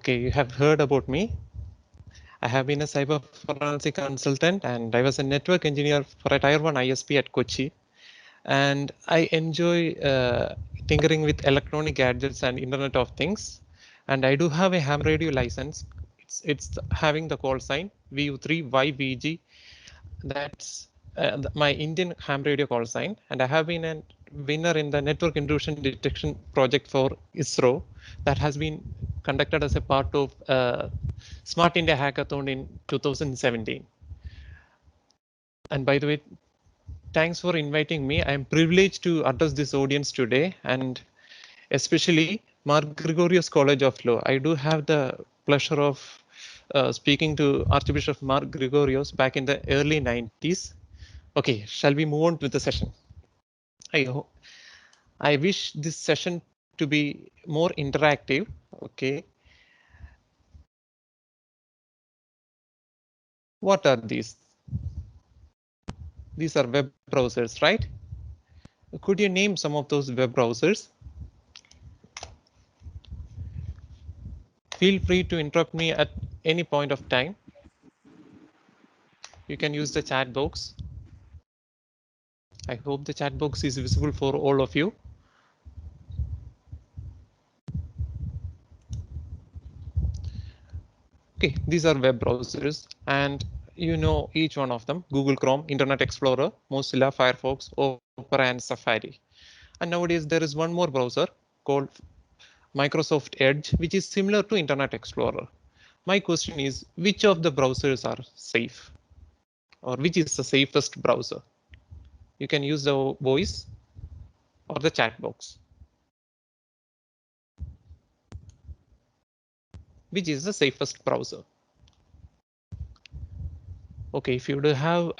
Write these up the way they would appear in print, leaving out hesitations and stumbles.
Okay, you have heard about me. I have been a cyber forensic consultant and I was a network engineer for a Tier 1 ISP at Kochi. And I enjoy tinkering with electronic gadgets and Internet of Things. And I do have a ham radio license. It's having the call sign VU3YVG. That's my Indian ham radio call sign. And I have been a winner in the network intrusion detection project for ISRO that has been conducted as a part of Smart India Hackathon in 2017. And by the way, thanks for inviting me. I am privileged to address this audience today, and especially Mark Gregorios College of Law. I do have the pleasure of speaking to Archbishop Mark Gregorios back in the early 90s. Okay, shall we move on with the session? I wish this session to be more interactive. Okay. What are these? These are web browsers, right? Could you name some of those web browsers? Feel free to interrupt me at any point of time. You can use the chat box. I hope the chat box is visible for all of you. Okay, these are web browsers and you know each one of them: Google Chrome, Internet Explorer, Mozilla, Firefox, Opera and Safari. And nowadays there is one more browser called Microsoft Edge, which is similar to Internet Explorer. My question is, which of the browsers are safe, or which is the safest browser? You can use the voice or the chat box. Which is the safest browser? Okay, if you do have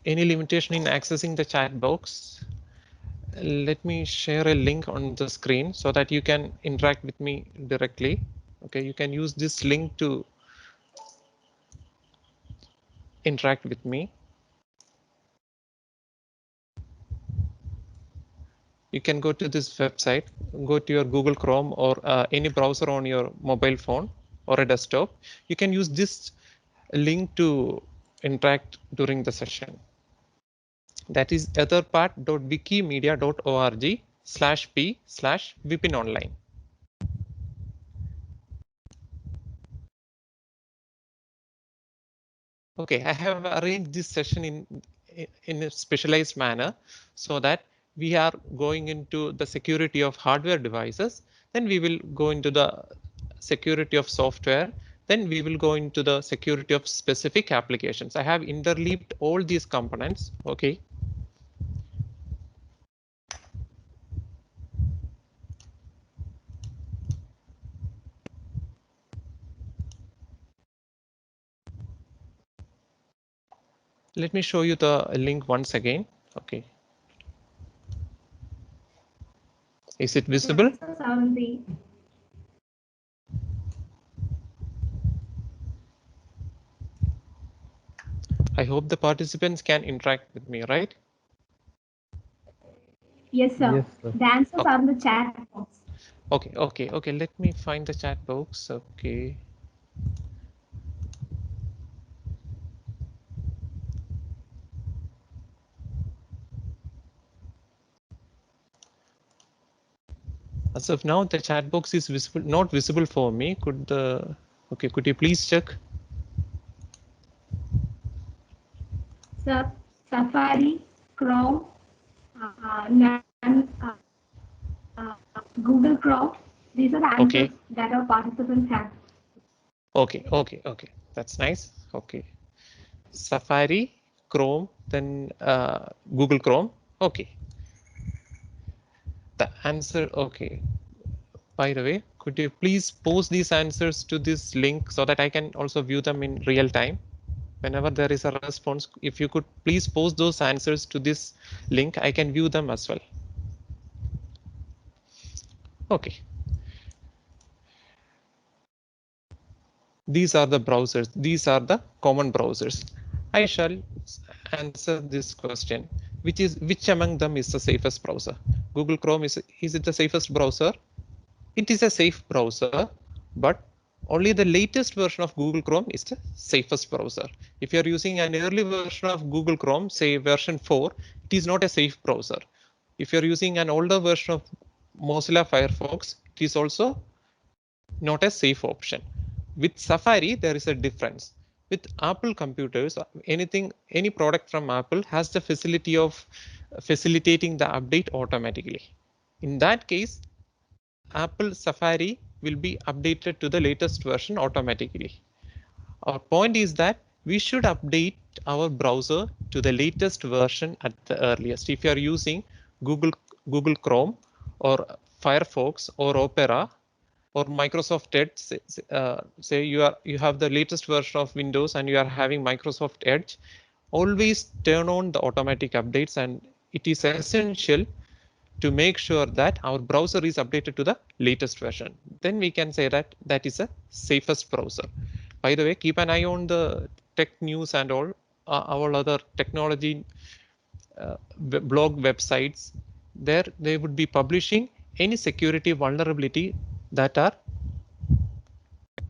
any limitation in accessing the chat box, let me share a link on the screen so that you can interact with me directly. Okay, you can use this link to interact with me. You can go to this website, go to your Google Chrome or any browser on your mobile phone or a desktop. You can use this link to interact during the session. That is etherpad.wikimedia.org/p/vipinonline. Okay, I have arranged this session in a specialized manner so that we are going into the security of hardware devices, then we will go into the security of software, then we will go into the security of specific applications. I have interleaved all these components. Okay. Let me show you the link once again. Okay. Is it visible? I hope the participants can interact with me, right? Yes, sir. Yes, sir. The answers are in the chat box. Okay. Let me find the chat box. Okay. As of now, the chat box is visible, not visible for me. Could you please check? Sir, Safari, Chrome, Google Chrome. These are the answers that our participants have. Okay. That's nice. Okay. Safari, Chrome, then Google Chrome. Okay. The answer. Okay. By the way, could you please post these answers to this link so that I can also view them in real time? Whenever there is a response, if you could please post those answers to this link, I can view them as well. Okay. These are the browsers. These are the common browsers. I shall answer this question. Which among them is the safest browser? Google Chrome is it the safest browser? It is a safe browser, but only the latest version of Google Chrome is the safest browser. If you're using an early version of Google Chrome, say version 4, it is not a safe browser. If you're using an older version of Mozilla Firefox, it is also not a safe option. With Safari, there is a difference. With Apple computers, any product from Apple has the facility of facilitating the update automatically. In that case, Apple Safari will be updated to the latest version automatically. Our point is that we should update our browser to the latest version at the earliest. If you are using Google Chrome or Firefox or Opera or Microsoft Edge, say you have the latest version of Windows and you are having Microsoft Edge, always turn on the automatic updates, and it is essential to make sure that our browser is updated to the latest version. Then we can say that that is a safest browser. By the way, keep an eye on the tech news and all other technology blog websites. There they would be publishing any security vulnerability that are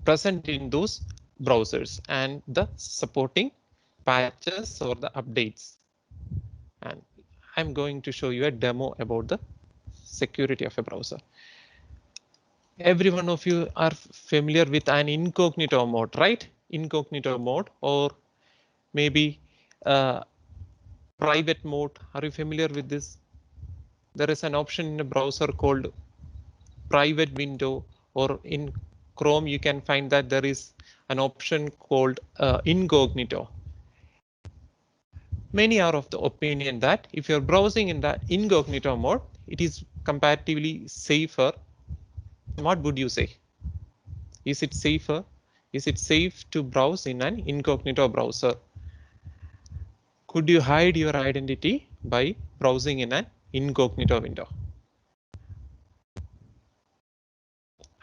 present in those browsers and the supporting patches or the updates. And I'm going to show you a demo about the security of a browser. Every one of you are familiar with an incognito mode, right? Incognito mode, or maybe private mode. Are you familiar with this? There is an option in a browser called private window, or in Chrome you can find that there is an option called incognito. Many are of the opinion that if you're browsing in the incognito mode, it is comparatively safer. What would you say? Is it safer? Is it safe to browse in an incognito browser? Could you hide your identity by browsing in an incognito window?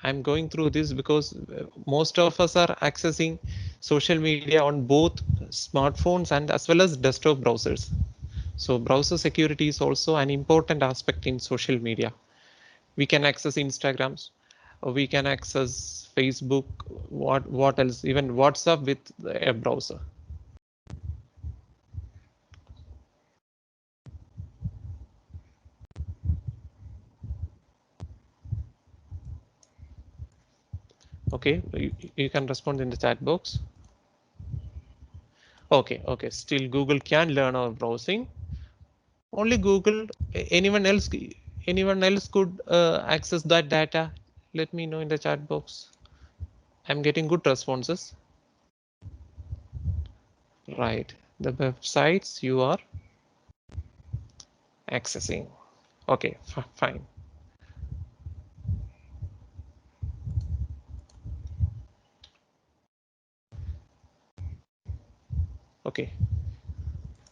I'm going through this because most of us are accessing social media on both smartphones and as well as desktop browsers. So browser security is also an important aspect in social media. We can access Instagrams, or we can access Facebook, what else, even WhatsApp with a browser. Okay, you can respond in the chat box. Okay, still Google can learn our browsing. Only Google, anyone else could access that data? Let me know in the chat box. I'm getting good responses. Right, the websites you are accessing. Okay, fine. Okay,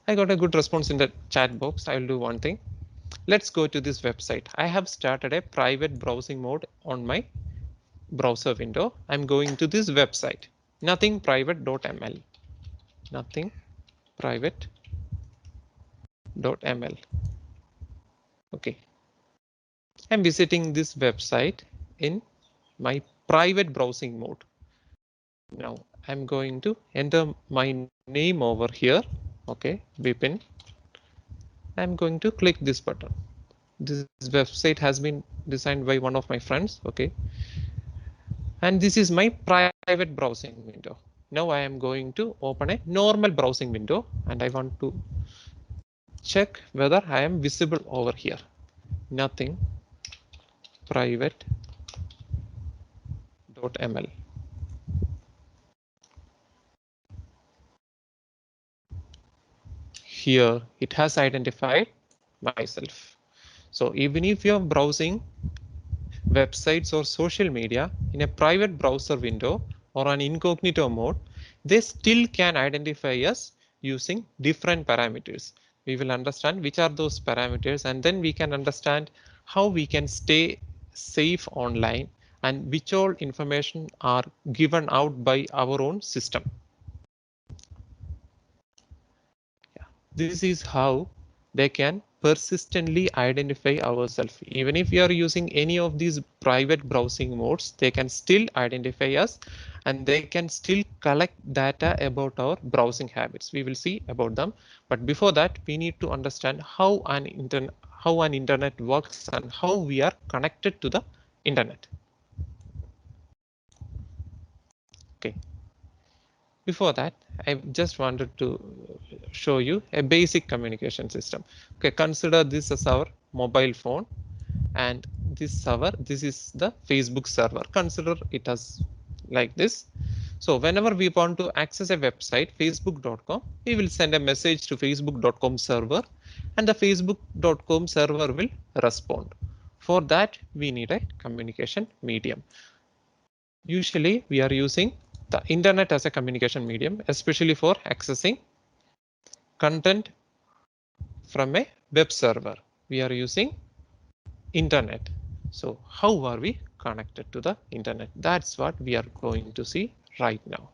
I got a good response in the chat box. I will do one thing. Let's go to this website. I have started a private browsing mode on my browser window. I'm going to this website, nothingprivate.ml. Nothingprivate.ml. Okay, I'm visiting this website in my private browsing mode. Now I'm going to enter my name over here. Okay, Vipin. I'm going to click this button. This website has been designed by one of my friends. Okay, and this is my private browsing window. Now I am going to open a normal browsing window, and I want to check whether I am visible over here. Nothing private.ml. Here it has identified myself. So even if you're browsing websites or social media in a private browser window or an incognito mode, they still can identify us using different parameters. We will understand which are those parameters, and then we can understand how we can stay safe online and which all information are given out by our own system. Yeah. This is how they can persistently identify ourselves. Even if we are using any of these private browsing modes, they can still identify us and they can still collect data about our browsing habits. We will see about them. But before that, we need to understand how an internet works and how we are connected to the internet. Okay. Before that, I just wanted to show you a basic communication system. Okay, consider this as our mobile phone and this is the Facebook server. Consider it as like this. So whenever we want to access a website, facebook.com, we will send a message to facebook.com server and the facebook.com server will respond. For that, we need a communication medium. Usually we are using the internet as a communication medium, especially for accessing content from a web server. We are using internet. So how are we connected to the internet? That's what we are going to see right now.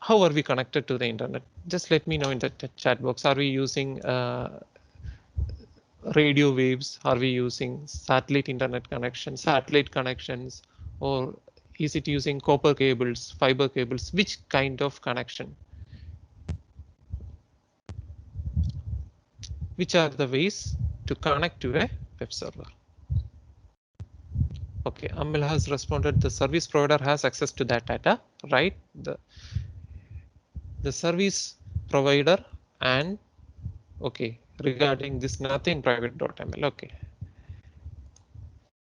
How are we connected to the internet? Just let me know in the chat box. Are we using radio waves? Are we using satellite internet connections, satellite connections, or is it using copper cables, fiber cables? Which kind of connection? Which are the ways to connect to a web server? Okay, Amil has responded the service provider has access to that data, right? The service provider and okay, regarding this nothing private.ml. Okay,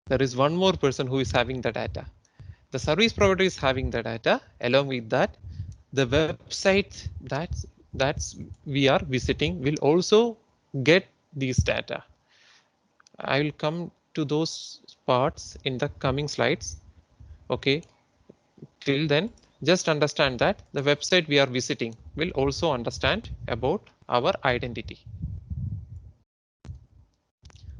there is one more person who is having the data. The service provider is having the data. Along with that, the website that's we are visiting will also get these data. I will come to those parts in the coming slides. Okay, till then, just understand that the website we are visiting will also understand about our identity.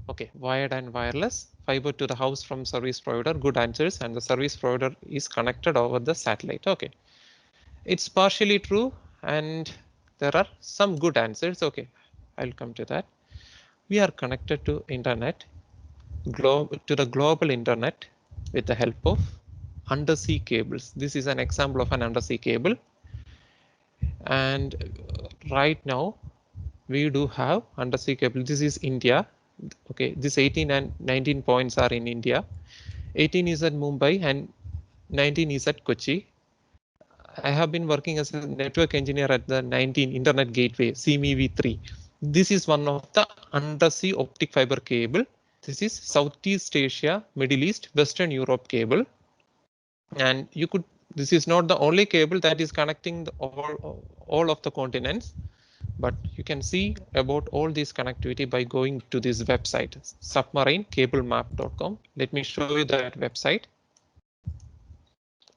Okay, wired and wireless, fiber to the house from service provider, good answers, and the service provider is connected over the satellite. Okay, it's partially true and there are some good answers. Okay, I'll come to that. We are connected to internet, to the global internet with the help of undersea cables. This is an example of an undersea cable. And right now we do have undersea cable. This is India. Okay, this 18 and 19 points are in India. 18 is at Mumbai and 19 is at Kochi. I have been working as a network engineer at the 19 Internet Gateway CMEV3. This is one of the undersea optic fiber cable. This is Southeast Asia, Middle East, Western Europe cable. And you could, this is not the only cable that is connecting all of the continents, but you can see about all this connectivity by going to this website, submarinecablemap.com. Let me show you that website,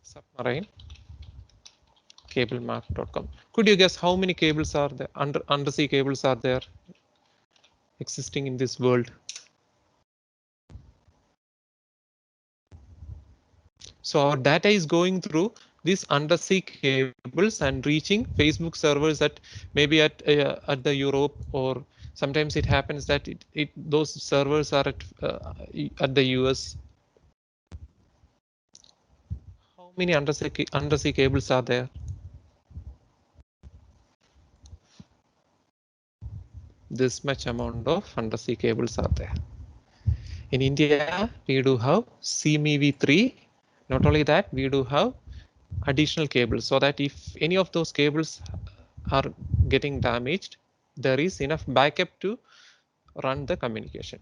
submarinecablemap.com. Could you guess how many cables are there, undersea cables are there existing in this world? So our data is going through these undersea cables and reaching Facebook servers at maybe at the Europe, or sometimes it happens that those servers are at the US. How many undersea cables are there? This much amount of undersea cables are there. In India, we do have CMEV3. Not only that, we do have additional cables so that if any of those cables are getting damaged, there is enough backup to run the communication.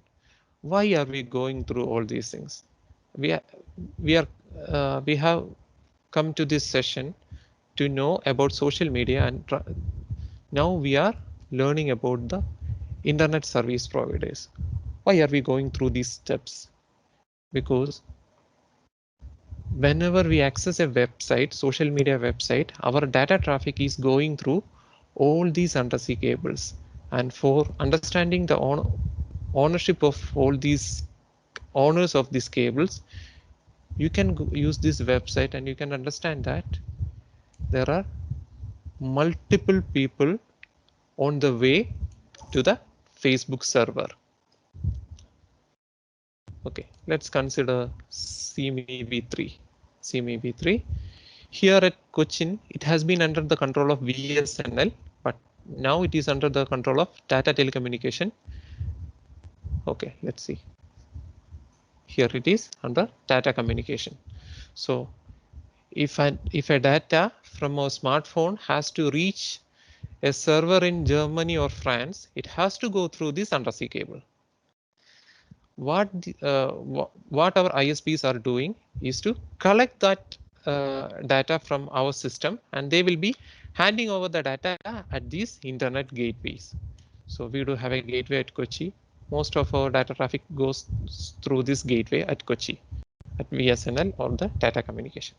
Why are we going through all these things? We have come to this session to know about social media, and now we are learning about the internet service providers. Why are we going through these steps? Because whenever we access a website, social media website, our data traffic is going through all these undersea cables. And for understanding the ownership of all these owners of these cables, you can use this website and you can understand that there are multiple people on the way to the Facebook server. Okay, let's consider CME3. CME3. Here at Cochin, it has been under the control of VSNL, but now it is under the control of Tata Telecommunication. Okay, let's see. Here it is under Tata Communication. So if a data from a smartphone has to reach a server in Germany or France, it has to go through this undersea cable. What our ISPs are doing is to collect that data from our system, and they will be handing over the data at these internet gateways. So we do have a gateway at Kochi. Most of our data traffic goes through this gateway at Kochi, at VSNL or the Tata Communication.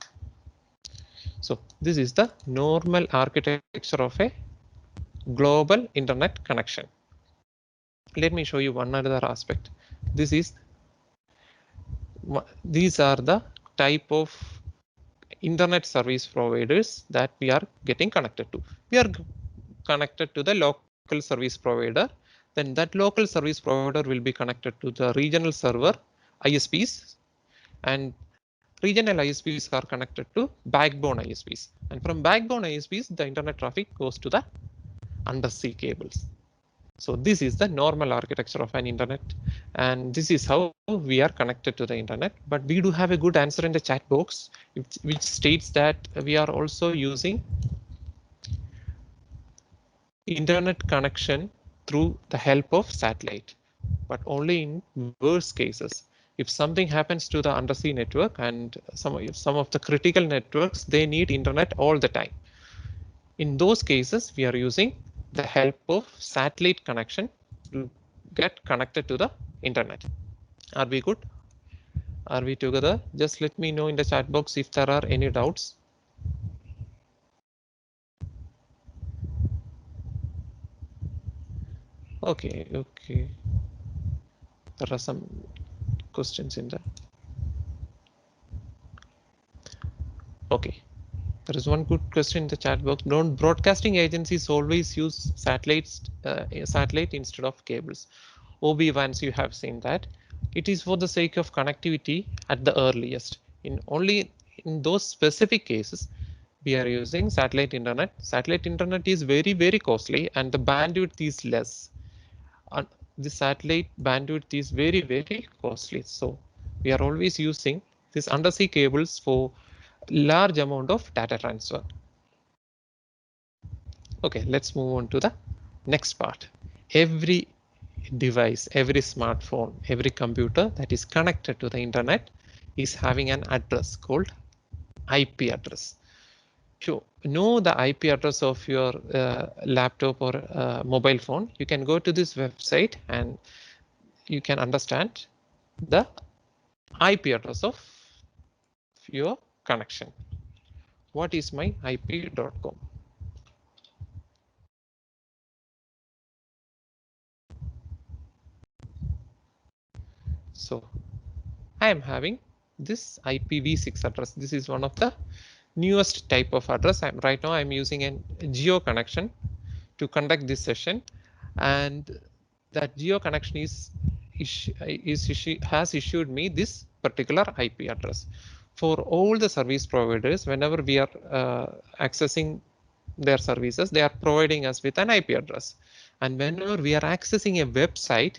So this is the normal architecture of a global internet connection. Let me show you one other aspect. These are the type of internet service providers that we are getting connected to. We are connected to the local service provider. Then that local service provider will be connected to the regional server ISPs, and regional ISPs are connected to backbone ISPs. And from backbone ISPs, the internet traffic goes to the undersea cables. So this is the normal architecture of an internet, and this is how we are connected to the internet. But we do have a good answer in the chat box, which states that we are also using internet connection through the help of satellite, but only in worst cases. If something happens to the undersea network and some of the critical networks, they need internet all the time. In those cases, we are using the help of satellite connection to get connected to the internet. Are we good? Are we together? Just let me know in the chat box if there are any doubts. Okay. There are some questions in there. Okay. There is one good question in the chat box. Don't broadcasting agencies always use satellite instead of cables? OB-WANs, you have seen that. It is for the sake of connectivity at the earliest. Only in those specific cases, we are using satellite internet. Satellite internet is very costly, and the bandwidth is less. The satellite bandwidth is very costly. So we are always using these undersea cables for large amount of data transfer. Okay, let's move on to the next part. Every device, every smartphone, every computer that is connected to the internet is having an address called IP address. To know the IP address of your laptop or mobile phone, you can go to this website and you can understand the IP address of your connection. What is my IP.com? So I am having this IPv6 address. This is one of the newest type of address. Right now I'm using a geo connection to conduct this session, and that geo connection has issued me this particular IP address. For all the service providers, whenever we are accessing their services, they are providing us with an IP address, and whenever we are accessing a website,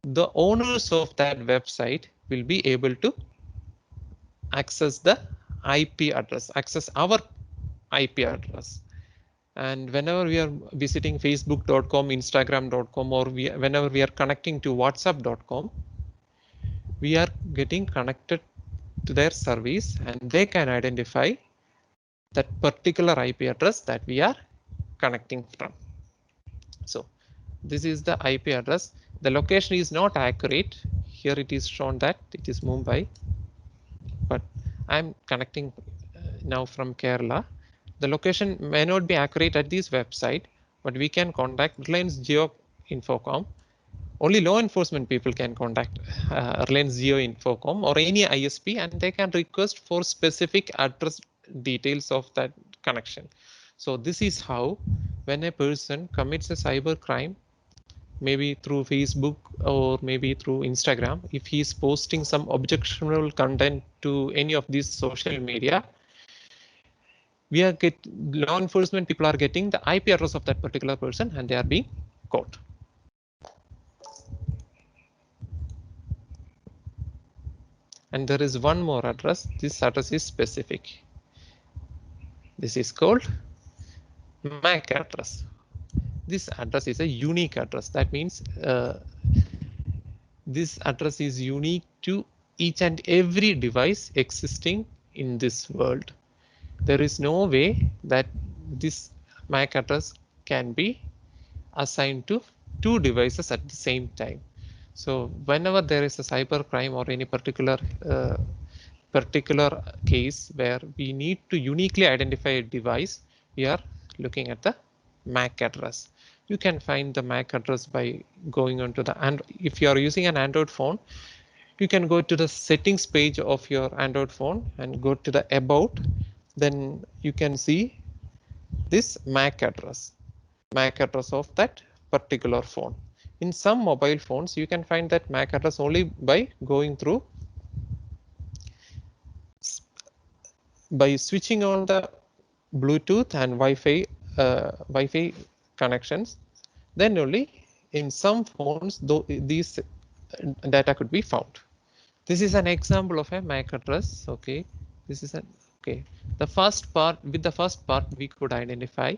the owners of that website will be able to access the IP address, access our IP address. And whenever we are visiting facebook.com, instagram.com, or whenever we are connecting to whatsapp.com, we are getting connected to their service, and they can identify that particular IP address that we are connecting from. So this is the IP address. The location is not accurate. Here it is shown that it is Mumbai, but I'm connecting now from Kerala. The location may not be accurate at this website, but we can contact Reliance Geo Infocom. Only law enforcement people can contact Reliance Geo Infocom or any ISP, and they can request for specific address details of that connection. So this is how, when a person commits a cyber crime, maybe through Facebook or maybe through Instagram, if he's posting some objectionable content to any of these social media, law enforcement people are getting the IP address of that particular person and they are being caught. And there is one more address. This address is specific. This is called MAC address. This address is a unique address. That means this address is unique to each and every device existing in this world. There is no way that this MAC address can be assigned to two devices at the same time. So whenever there is a cyber crime or any particular case where we need to uniquely identify a device, we are looking at the MAC address. You can find the MAC address by going onto the, and if you are using an Android phone, you can go to the settings page of your Android phone and go to the about. Then you can see this MAC address of that particular phone. In some mobile phones, you can find that MAC address only by going through, by switching on the Bluetooth and Wi-Fi connections. Then only in some phones, though these data could be found. This is an example of a MAC address. Okay, this is okay. The first part, with the first part, we could identify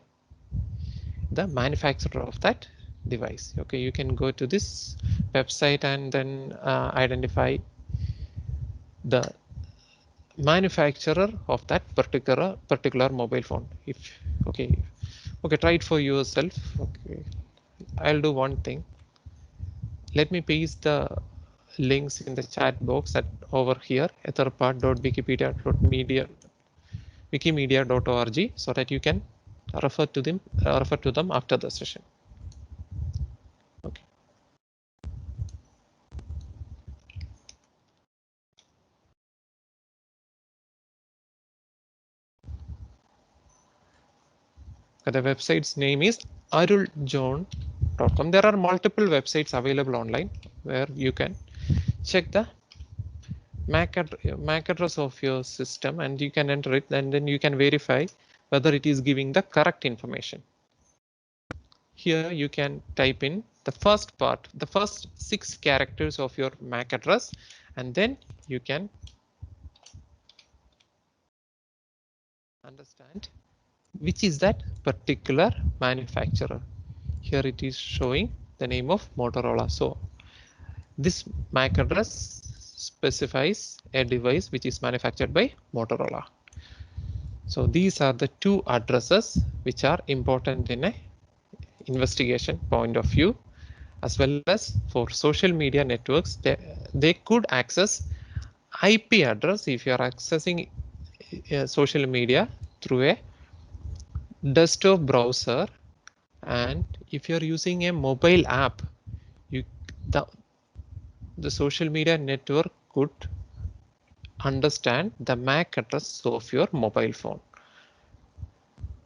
the manufacturer of that device. Okay, you can go to this website and then identify the manufacturer of that particular mobile phone. If okay, try it for yourself. Okay, I'll do one thing. Let me paste the links in the chat box at over here, etherpad.wikimedia.org, so that you can refer to them after the session. Okay. The website's name is aruljohn.com. There are multiple websites available online where you can check the MAC address of your system and you can enter it, and then you can verify whether it is giving the correct information. Here you can type in the first part, the first 6 characters of your MAC address, and then you can understand which is that particular manufacturer. Here it is showing the name of Motorola. So this MAC address specifies a device which is manufactured by Motorola. So these are the two addresses which are important in a investigation point of view, as well as for social media networks. They could access IP address if you are accessing social media through a desktop browser, and if you are using a mobile app, the social media network could understand the MAC address of your mobile phone.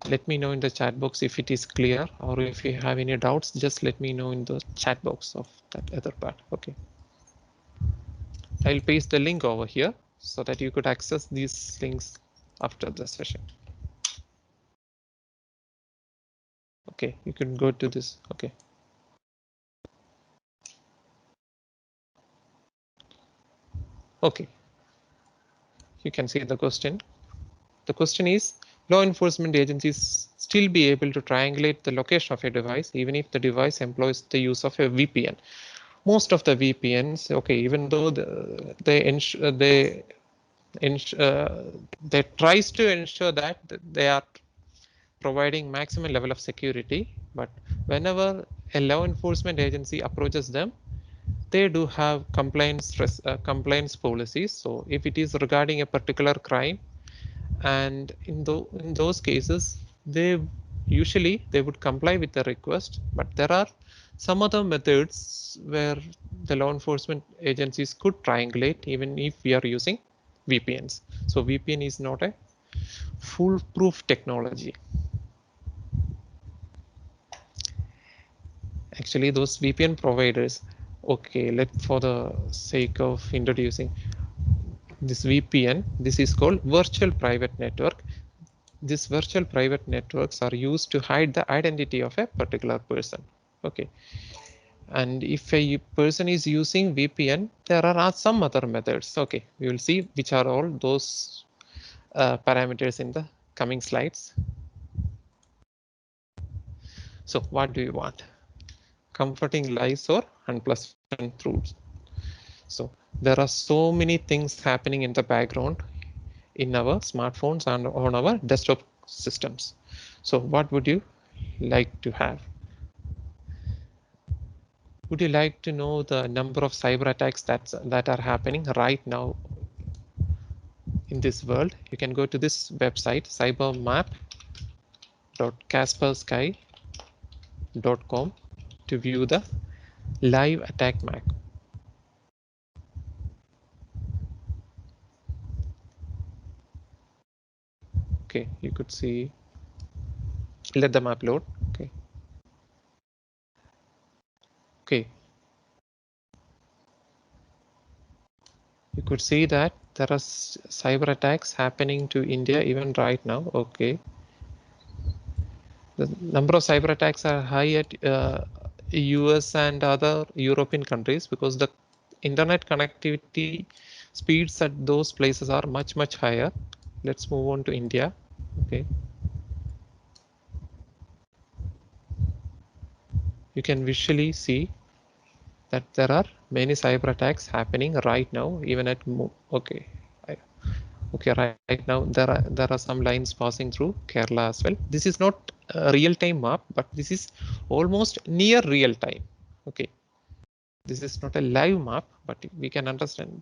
Let me know in the chat box if it is clear, or if you have any doubts, just let me know in the chat box of that other part. Okay, I'll paste the link over here so that you could access these links after the session. Okay, you can go to this. Okay. Okay, you can see the question. The question is, law enforcement agencies still be able to triangulate the location of a device even if the device employs the use of a VPN? Most of the VPNs, okay, even though they tries to ensure that they are providing maximum level of security, but whenever a law enforcement agency approaches them, they do have compliance policies. So if it is regarding a particular crime, and in those cases, they would comply with the request, but there are some other methods where the law enforcement agencies could triangulate even if we are using VPNs. So VPN is not a foolproof technology. Actually, those VPN providers, okay, for the sake of introducing this VPN, this is called virtual private network. These virtual private networks are used to hide the identity of a particular person. Okay. And if a person is using VPN, there are some other methods. Okay, we will see which are all those parameters in the coming slides. So what do you want? Comforting lies or unpleasant truths? So there are so many things happening in the background in our smartphones and on our desktop systems. So what would you like to have? Would you like to know the number of cyber attacks that are happening right now in this world? You can go to this website, cybermap.kaspersky.com, to view the live attack map. Okay, you could see, let the map load. Okay. Okay. You could see that there are cyber attacks happening to India even right now. Okay. The number of cyber attacks are high at US and other European countries because the internet connectivity speeds at those places are much, much higher. Let's move on to India. Okay. You can visually see that there are many cyber attacks happening right now, even at okay. Okay, right now there are some lines passing through Kerala as well. This is not a real-time map, but this is almost near real-time. Okay, this is not a live map, but we can understand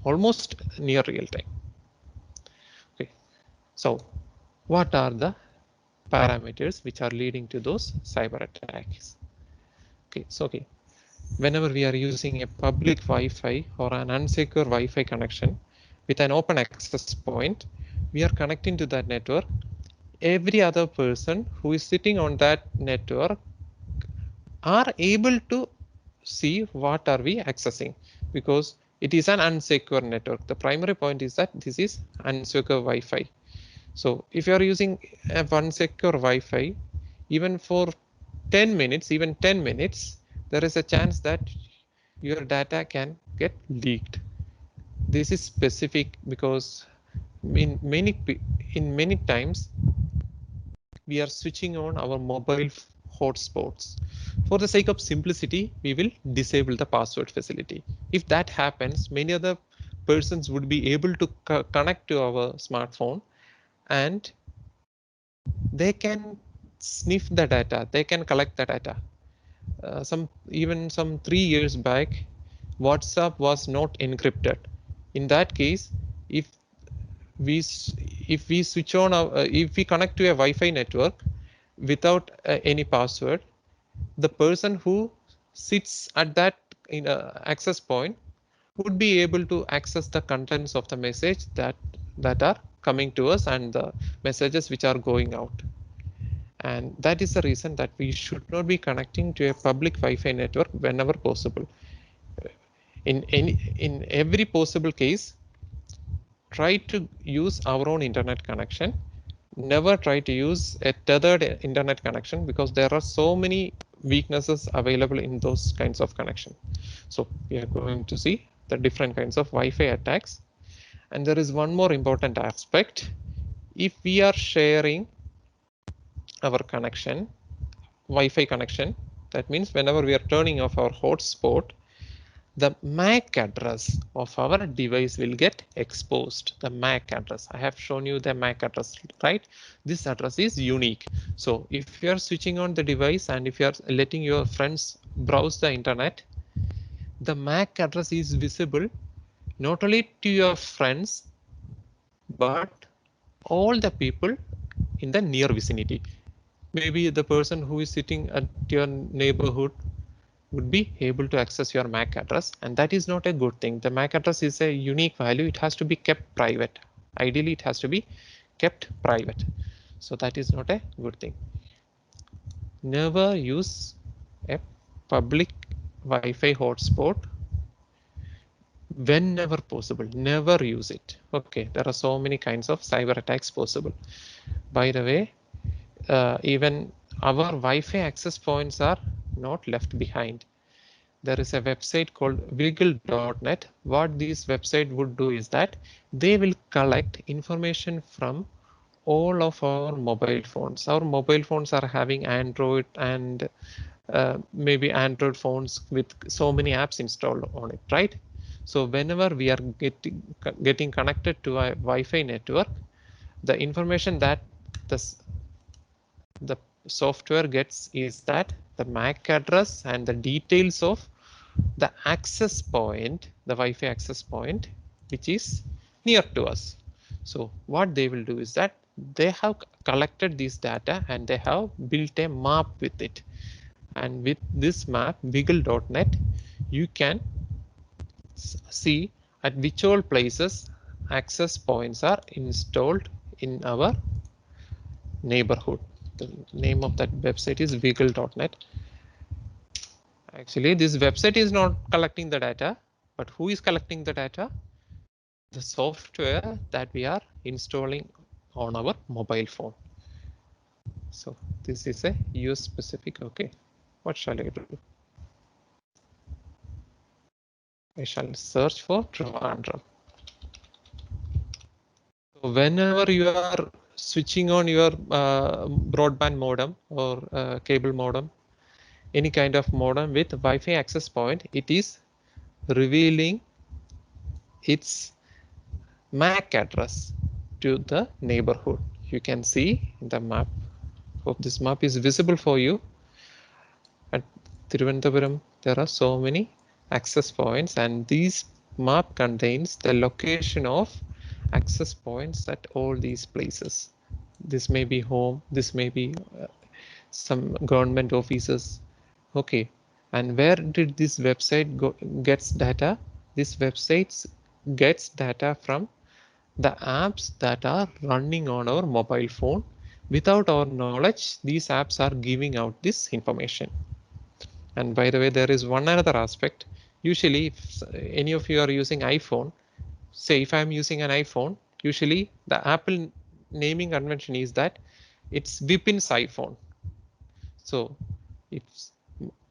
almost near real-time. Okay, so what are the parameters which are leading to those cyber attacks? Okay, so okay, whenever we are using a public Wi-Fi or an unsecure Wi-Fi connection with an open access point, we are connecting to that network. Every other person who is sitting on that network are able to see what are we accessing, because it is an unsecure network. The primary point is that this is unsecure Wi-Fi. So if you are using a unsecure Wi-Fi, even for 10 minutes, even 10 minutes, there is a chance that your data can get leaked. This is specific because in many times we are switching on our mobile hotspots. For the sake of simplicity, we will disable the password facility. If that happens, many other persons would be able to connect to our smartphone and they can sniff the data, they can collect the data. Some 3 years back, WhatsApp was not encrypted. In that case, if we if we switch on if we connect to a Wi-Fi network without any password, the person who sits at that access point would be able to access the contents of the message that are coming to us and the messages which are going out. And that is the reason that we should not be connecting to a public Wi-Fi network whenever possible. In every possible case, try to use our own internet connection. Never try to use a tethered internet connection because there are so many weaknesses available in those kinds of connection. So we are going to see the different kinds of Wi-Fi attacks. And there is one more important aspect. If we are sharing our connection, Wi-Fi connection, that means whenever we are turning off our hotspot, the MAC address of our device will get exposed. The MAC address, I have shown you the MAC address, right? This address is unique. So if you are switching on the device and if you are letting your friends browse the internet, the MAC address is visible not only to your friends, but all the people in the near vicinity. Maybe the person who is sitting at your neighborhood would be able to access your MAC address, and that is not a good thing. The MAC address is a unique value. It has to be kept private. Ideally, it has to be kept private. So that is not a good thing. Never use a public Wi-Fi hotspot whenever possible. Never use it. Okay, there are so many kinds of cyber attacks possible. By the way, even our Wi-Fi access points are not left behind. There is a website called wiggle.net. What this website would do is that they will collect information from all of our mobile phones. Our mobile phones are having Android and maybe Android phones with so many apps installed on it, right? So whenever we are getting connected to a Wi-Fi network, the information that the software gets is that the MAC address and the details of the access point, the Wi-Fi access point, which is near to us. So what they will do is that they have collected this data and they have built a map with it. And with this map, wiggle.net, you can see at which all places access points are installed in our neighborhood. The name of that website is wiggle.net. Actually, this website is not collecting the data, but who is collecting the data? The software that we are installing on our mobile phone. So this is a use specific. Okay, what shall I do? I shall search for Trivandrum. So whenever you are switching on your broadband modem or cable modem, any kind of modem with Wi-Fi access point, it is revealing its MAC address to the neighborhood. You can see the map. Hope this map is visible for you. At Thiruvananthapuram, there are so many access points, and this map contains the location of access points at all these places. This may be home, this may be some government offices. Okay, and where did this website gets data? This website gets data from the apps that are running on our mobile phone. Without our knowledge, these apps are giving out this information. And by the way, there is one another aspect. Usually, if any of you are using iPhone, say if I'm using an iPhone, usually the Apple naming convention is that it's Vipin's iPhone. So if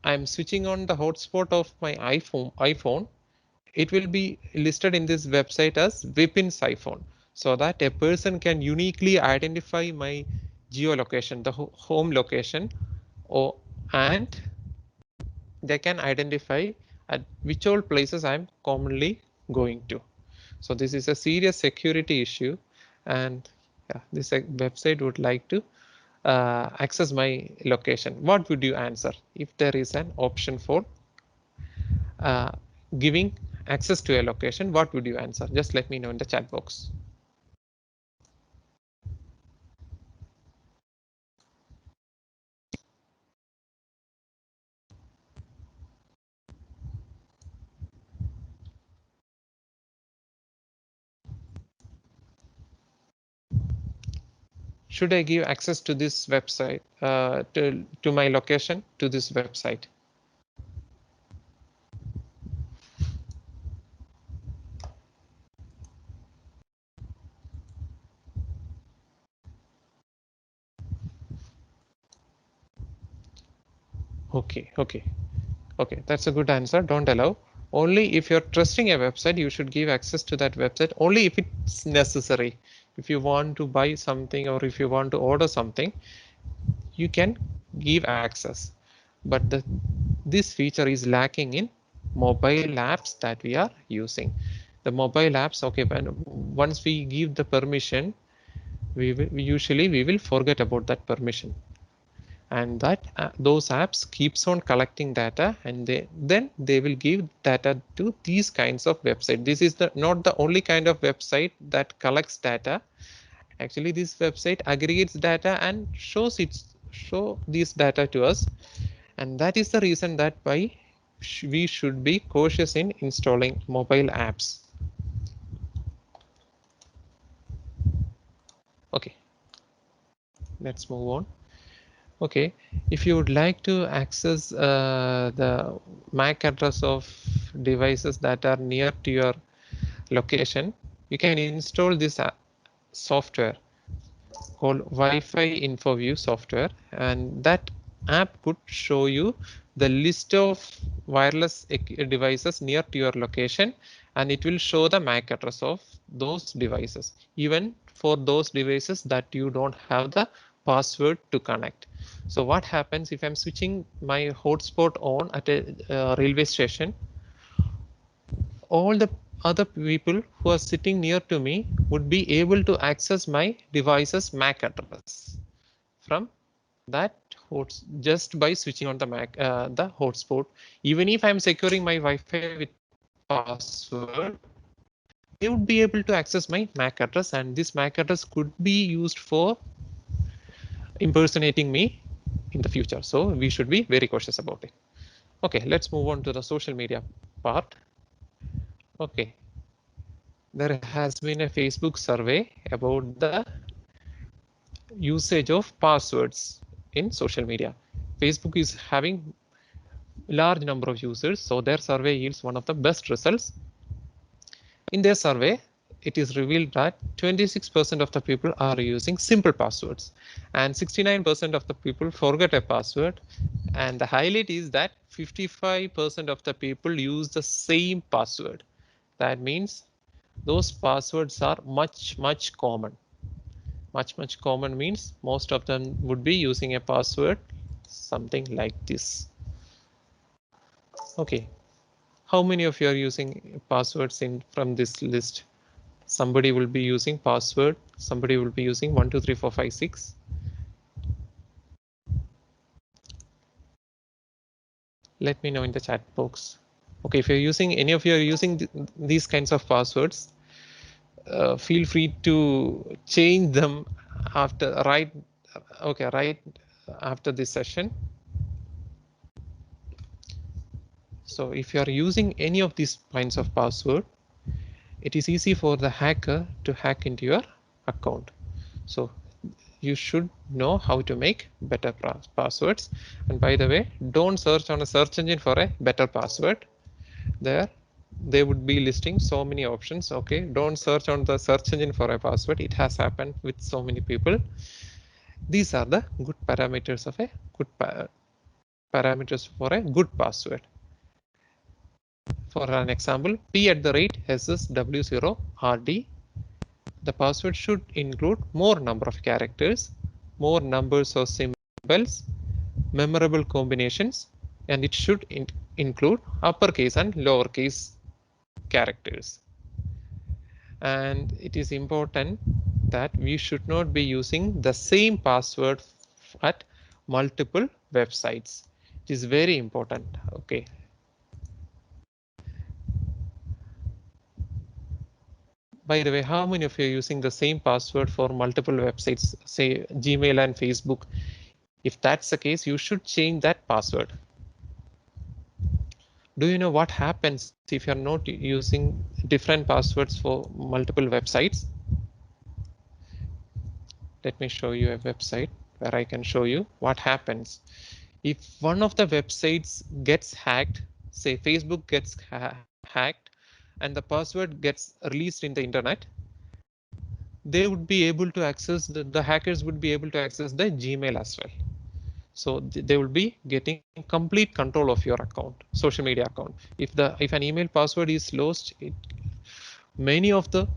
I'm switching on the hotspot of my iPhone, it will be listed in this website as Vipin's iPhone, so that a person can uniquely identify my geolocation, the home location, and they can identify at which all places I'm commonly going to. So this is a serious security issue, and yeah, this website would like to access my location. What would you answer if there is an option for uh, giving access to a location? What would you answer? Just let me know in the chat box. Should I give access to this website, to my location, to this website? Okay, that's a good answer. Don't allow. Only if you're trusting a website, you should give access to that website only if it's necessary. If you want to buy something or if you want to order something, you can give access. But this feature is lacking in mobile apps that we are using. The mobile apps, okay, once we give the permission, we will forget about that permission, and that those apps keeps on collecting data, and then they will give data to these kinds of website. This is not the only kind of website that collects data. Actually, this website aggregates data and show this data to us, and that is the reason that why we should be cautious in installing mobile apps. Okay, let's move on. Okay, if you would like to access the MAC address of devices that are near to your location, you can install this software called Wi-Fi InfoView software, and that app could show you the list of wireless devices near to your location, and it will show the MAC address of those devices, even for those devices that you don't have the password to connect. So what happens if I'm switching my hotspot on at a railway station? All the other people who are sitting near to me would be able to access my device's MAC address from that host just by switching on the the hotspot. Even if I'm securing my Wi-Fi with password, they would be able to access my MAC address, and this MAC address could be used for impersonating me in the future. So we should be very cautious about it. Okay, let's move on to the social media part. Okay, there has been a Facebook survey about the usage of passwords in social media. Facebook is having large number of users, so their survey yields one of the best results. In their survey, it is revealed that 26% of the people are using simple passwords and 69% of the people forget a password. And the highlight is that 55% of the people use the same password. That means those passwords are much common. Much common means most of them would be using a password something like this. Okay, how many of you are using passwords in from this list? Somebody will be using password, somebody will be using 1 2 3 4 5 6. Let me know in the chat box. Okay, if you're using any of you are using these kinds of passwords, feel free to change them after right after this session. So if you are using any of these kinds of password, it is easy for the hacker to hack into your account. So you should know how to make better passwords. And by the way, don't search on a search engine for a better password. There they would be listing so many options. Okay, don't search on the search engine for a password. It has happened with so many people. These are the good parameters of a good parameters for a good password. For an example, p@ssw0rd. The password should include more number of characters, more numbers or symbols, memorable combinations, and it should include uppercase and lowercase characters. And it is important that we should not be using the same password at multiple websites. It is very important. Okay. By the way, how many of you are using the same password for multiple websites, say Gmail and Facebook? If that's the case, you should change that password. Do you know what happens if you're not using different passwords for multiple websites? Let me show you a website where I can show you what happens. If one of the websites gets hacked, say Facebook gets hacked, and the password gets released in the internet, they would be able to access, the hackers would be able to access the Gmail as well. So they will be getting complete control of your account, social media account. If an email password is lost, many of the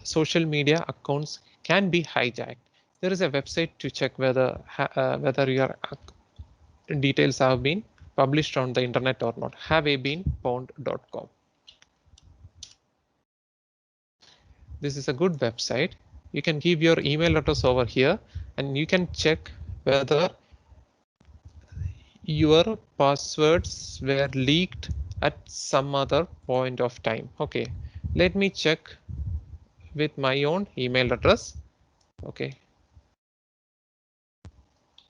social media accounts can be hijacked. There is a website to check whether your details have been published on the internet or not. haveabeenpwned.com. This is a good website. You can give your email address over here and you can check whether your passwords were leaked at some other point of time. Okay, let me check with my own email address. Okay,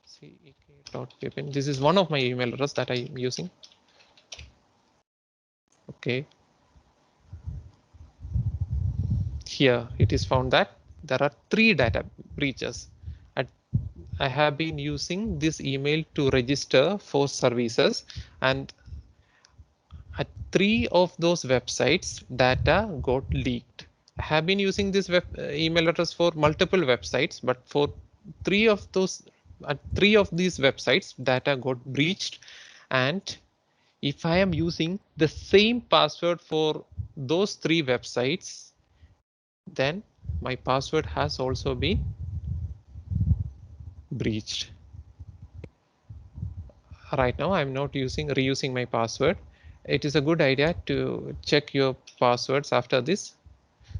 cek.pipin. This is one of my email address that I am using. Okay, here it is found that there are 3 data breaches at I have been using this email to register for services, and at 3 of those websites data got leaked. I have been using this email address for multiple websites, but for 3 of those at 3 of these websites data got breached. And if I am using the same password for those 3 websites, then my password has also been breached. Right now I'm not reusing my password. It is a good idea to check your passwords after this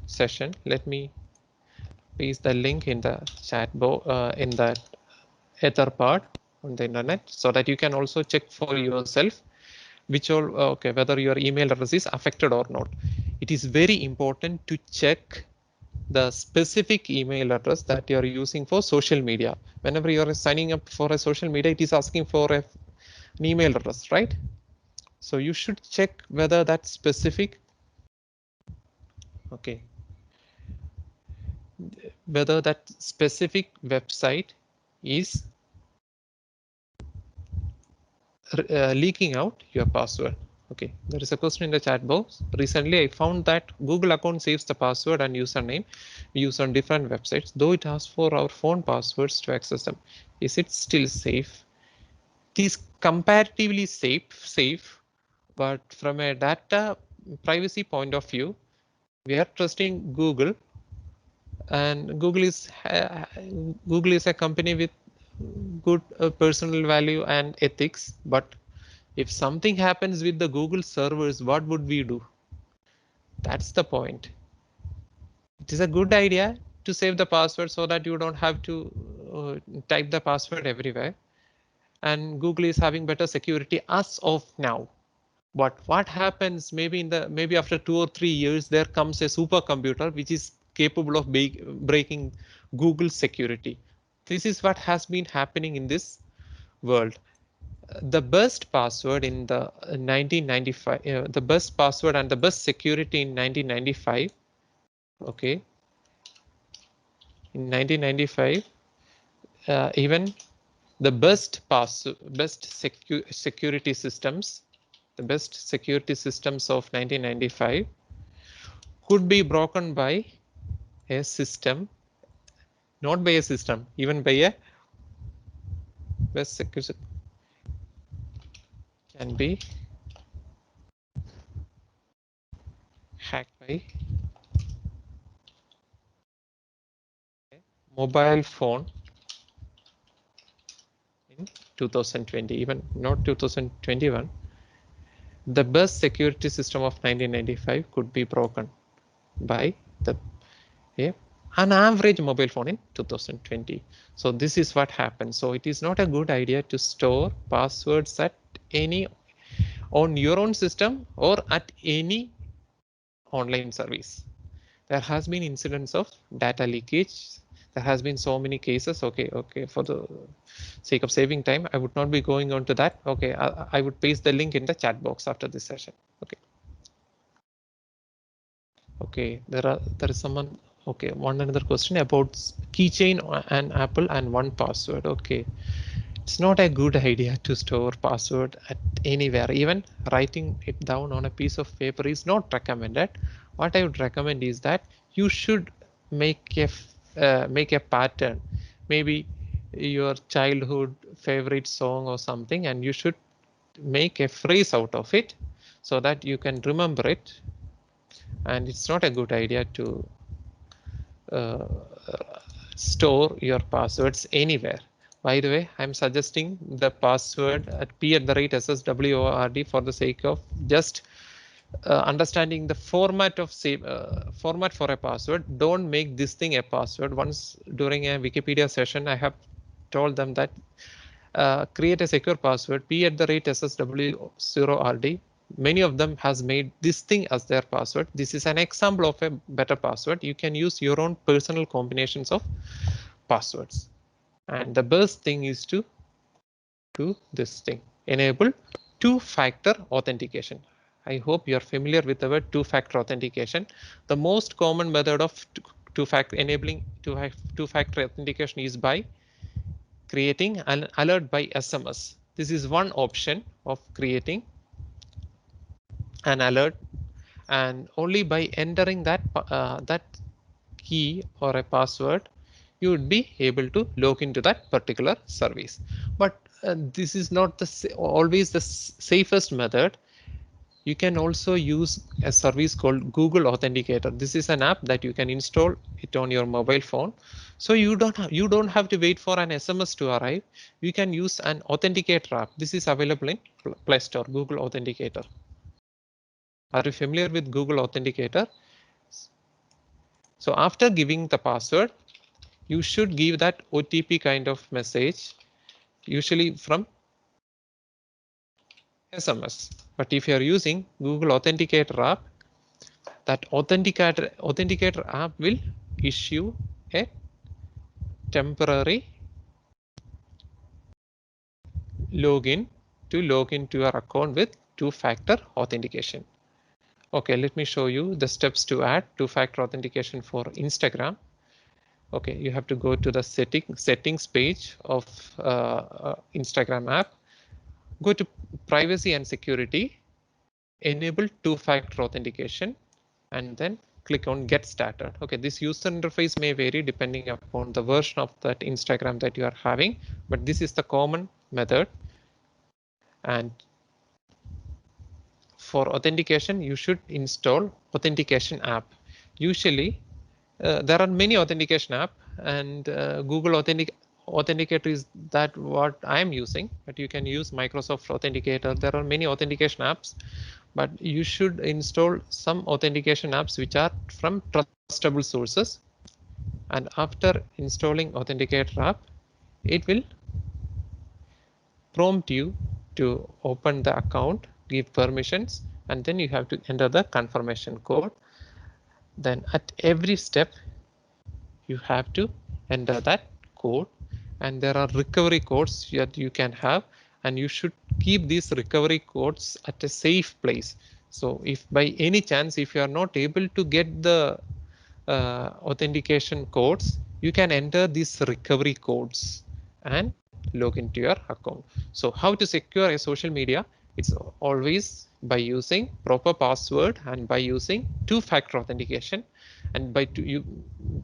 session. Let me paste the link in the chat in the ether part on the internet, so that you can also check for yourself which all okay, whether your email address is affected or not. It is very important to check the specific email address that you are using for social media. Whenever you are signing up for a social media, it is asking for an email address, right? So you should check whether that specific, okay, whether that specific website is leaking out your password. Okay, there is a question in the chat box. Recently, I found that Google account saves the password and username we use on different websites, though it asks for our phone passwords to access them. Is it still safe? It is comparatively safe, but from a data privacy point of view, we are trusting Google, and Google is a company with good personal value and ethics. But if something happens with the Google servers, what would we do? That's the point. It is a good idea to save the password so that you don't have to type the password everywhere. And Google is having better security as of now. But what happens maybe after 2 or 3 years, there comes a supercomputer which is capable of breaking Google security. This is what has been happening in this world. The best password in the 1995, the best password and the best security in 1995. Okay, in 1995, even the security systems, the best security systems of 1995 could be broken by a system, not by a system, even by a best security can be hacked by a mobile phone in 2020, even not 2021. The best security system of 1995 could be broken by the an average mobile phone in 2020. So this is what happens. So it is not a good idea to store passwords at any on your own system or at any online service. There has been incidents of data leakage. There has been so many cases. Okay. For the sake of saving time, I would not be going on to that. Okay, I would paste the link in the chat box after this session. Okay. Okay, there is someone. Okay, one another question about keychain and Apple and one password. Okay, it's not a good idea to store password at anywhere. Even writing it down on a piece of paper is not recommended. What I would recommend is that you should make a pattern, maybe your childhood favorite song or something, and you should make a phrase out of it so that you can remember it. And it's not a good idea to uh, store your passwords anywhere. By the way, I'm suggesting the password at p@ssword for the sake of just understanding the format of format for a password. Don't make this thing a password. Once during a Wikipedia session, I have told them that create a secure password p@ssw0rd. Many of them has made this thing as their password. This is an example of a better password. You can use your own personal combinations of passwords. And the best thing is to do this thing, enable two-factor authentication. I hope you're familiar with the word two-factor authentication. The most common method of enabling two-factor authentication is by creating an alert by SMS. This is one option of creating an alert, and only by entering that key or a password you would be able to log into that particular service. But this is not always the safest method. You can also use a service called Google Authenticator. This is an app that you can install it on your mobile phone. So you don't have to wait for an SMS to arrive. You can use an Authenticator app. This is available in Play Store, Google Authenticator. Are you familiar with Google Authenticator? So after giving the password, you should give that OTP kind of message, usually from SMS. But if you are using Google Authenticator app, that authenticator app will issue a temporary login to log into your account with two-factor authentication. Okay, let me show you the steps to add two-factor authentication for Instagram. Okay, you have to go to the settings page of Instagram app. Go to privacy and security, enable two-factor authentication, and then click on get started. Okay, this user interface may vary depending upon the version of that Instagram that you are having, but this is the common method. And for authentication, you should install authentication app. Usually there are many authentication app, and Google Authenticator is that what I'm using, but you can use Microsoft Authenticator. There are many authentication apps, but you should install some authentication apps which are from trustable sources. And after installing Authenticator app, it will prompt you to open the account, give permissions, and then you have to enter the confirmation code. Then at every step, you have to enter that code, and there are recovery codes that you can have, and you should keep these recovery codes at a safe place. So if by any chance, if you are not able to get the authentication codes, you can enter these recovery codes and log into your account. So how to secure a social media? It's always by using proper password and by using two-factor authentication. And by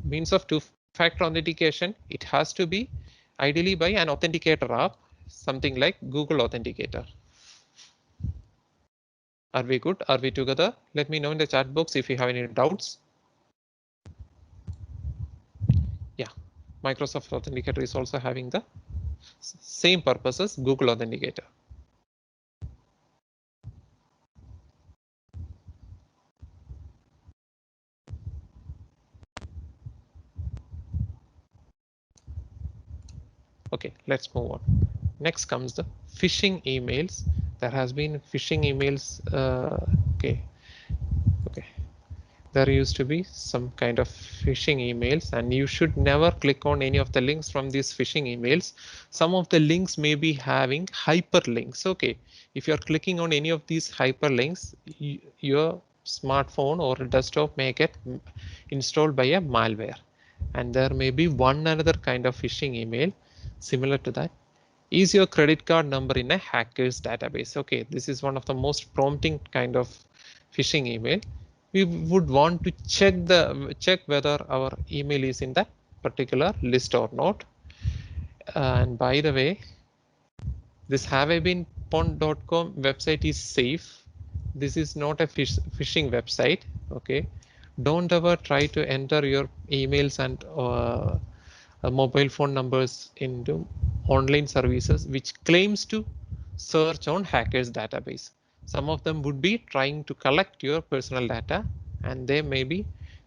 means of two-factor authentication, it has to be ideally by an authenticator app, something like Google Authenticator. Are we good? Are we together? Let me know in the chat box if you have any doubts. Yeah, Microsoft Authenticator is also having the same purpose as Google Authenticator. Okay, let's move on. Next comes the phishing emails. There has been phishing emails. Okay. There used to be some kind of phishing emails, and you should never click on any of the links from these phishing emails. Some of the links may be having hyperlinks. Okay, if you're clicking on any of these hyperlinks, your smartphone or desktop may get installed by a malware, and there may be one another kind of phishing email similar to that. Is your credit card number in a hacker's database? Okay, this is one of the most prompting kind of phishing email. We would want to check whether our email is in that particular list or not. And by the way, this haveibeenpwn.com website is safe. This is not a phishing website. Okay, don't ever try to enter your emails and mobile phone numbers into online services which claims to search on hackers database. Some of them would be trying to collect your personal data, and they may be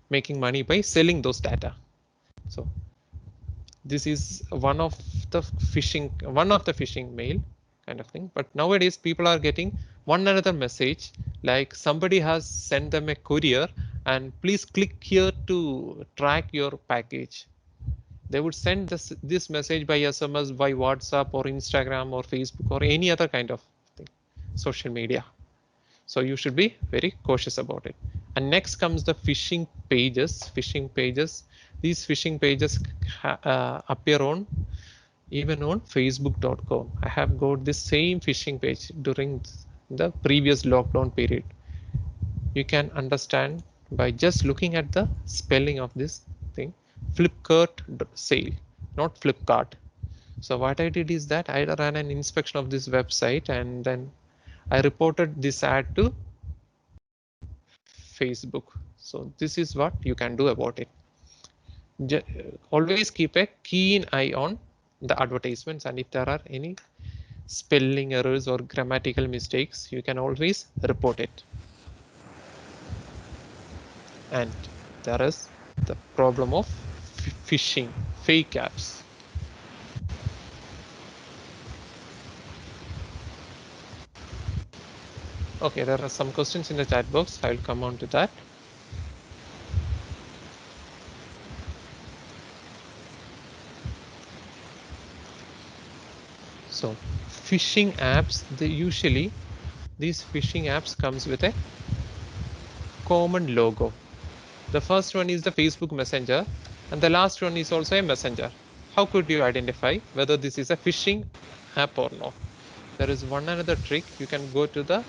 making money by selling those data. So this is one of the phishing mail kind of thing. But nowadays people are getting one another message like somebody has sent them a courier and please click here to track your package. They would send this message by SMS, by WhatsApp or Instagram or Facebook or any other kind of thing, social media. So you should be very cautious about it. And next comes the phishing pages. These phishing pages appear on Even on facebook.com, I have got this same phishing page during the previous lockdown period. You can understand by just looking at the spelling of this thing. Flipkart sale, not Flipkart. So what I did is that I ran an inspection of this website and then I reported this ad to Facebook. So this is what you can do about it. Always keep a keen eye on the advertisements, and if there are any spelling errors or grammatical mistakes, you can always report it. And there is the problem of phishing, fake apps. Okay, there are some questions in the chat box. I will come on to that. So phishing apps, these phishing apps comes with a common logo. The first one is the Facebook Messenger, and the last one is also a messenger. How could you identify whether this is a phishing app or not? There is one another trick. You can go to the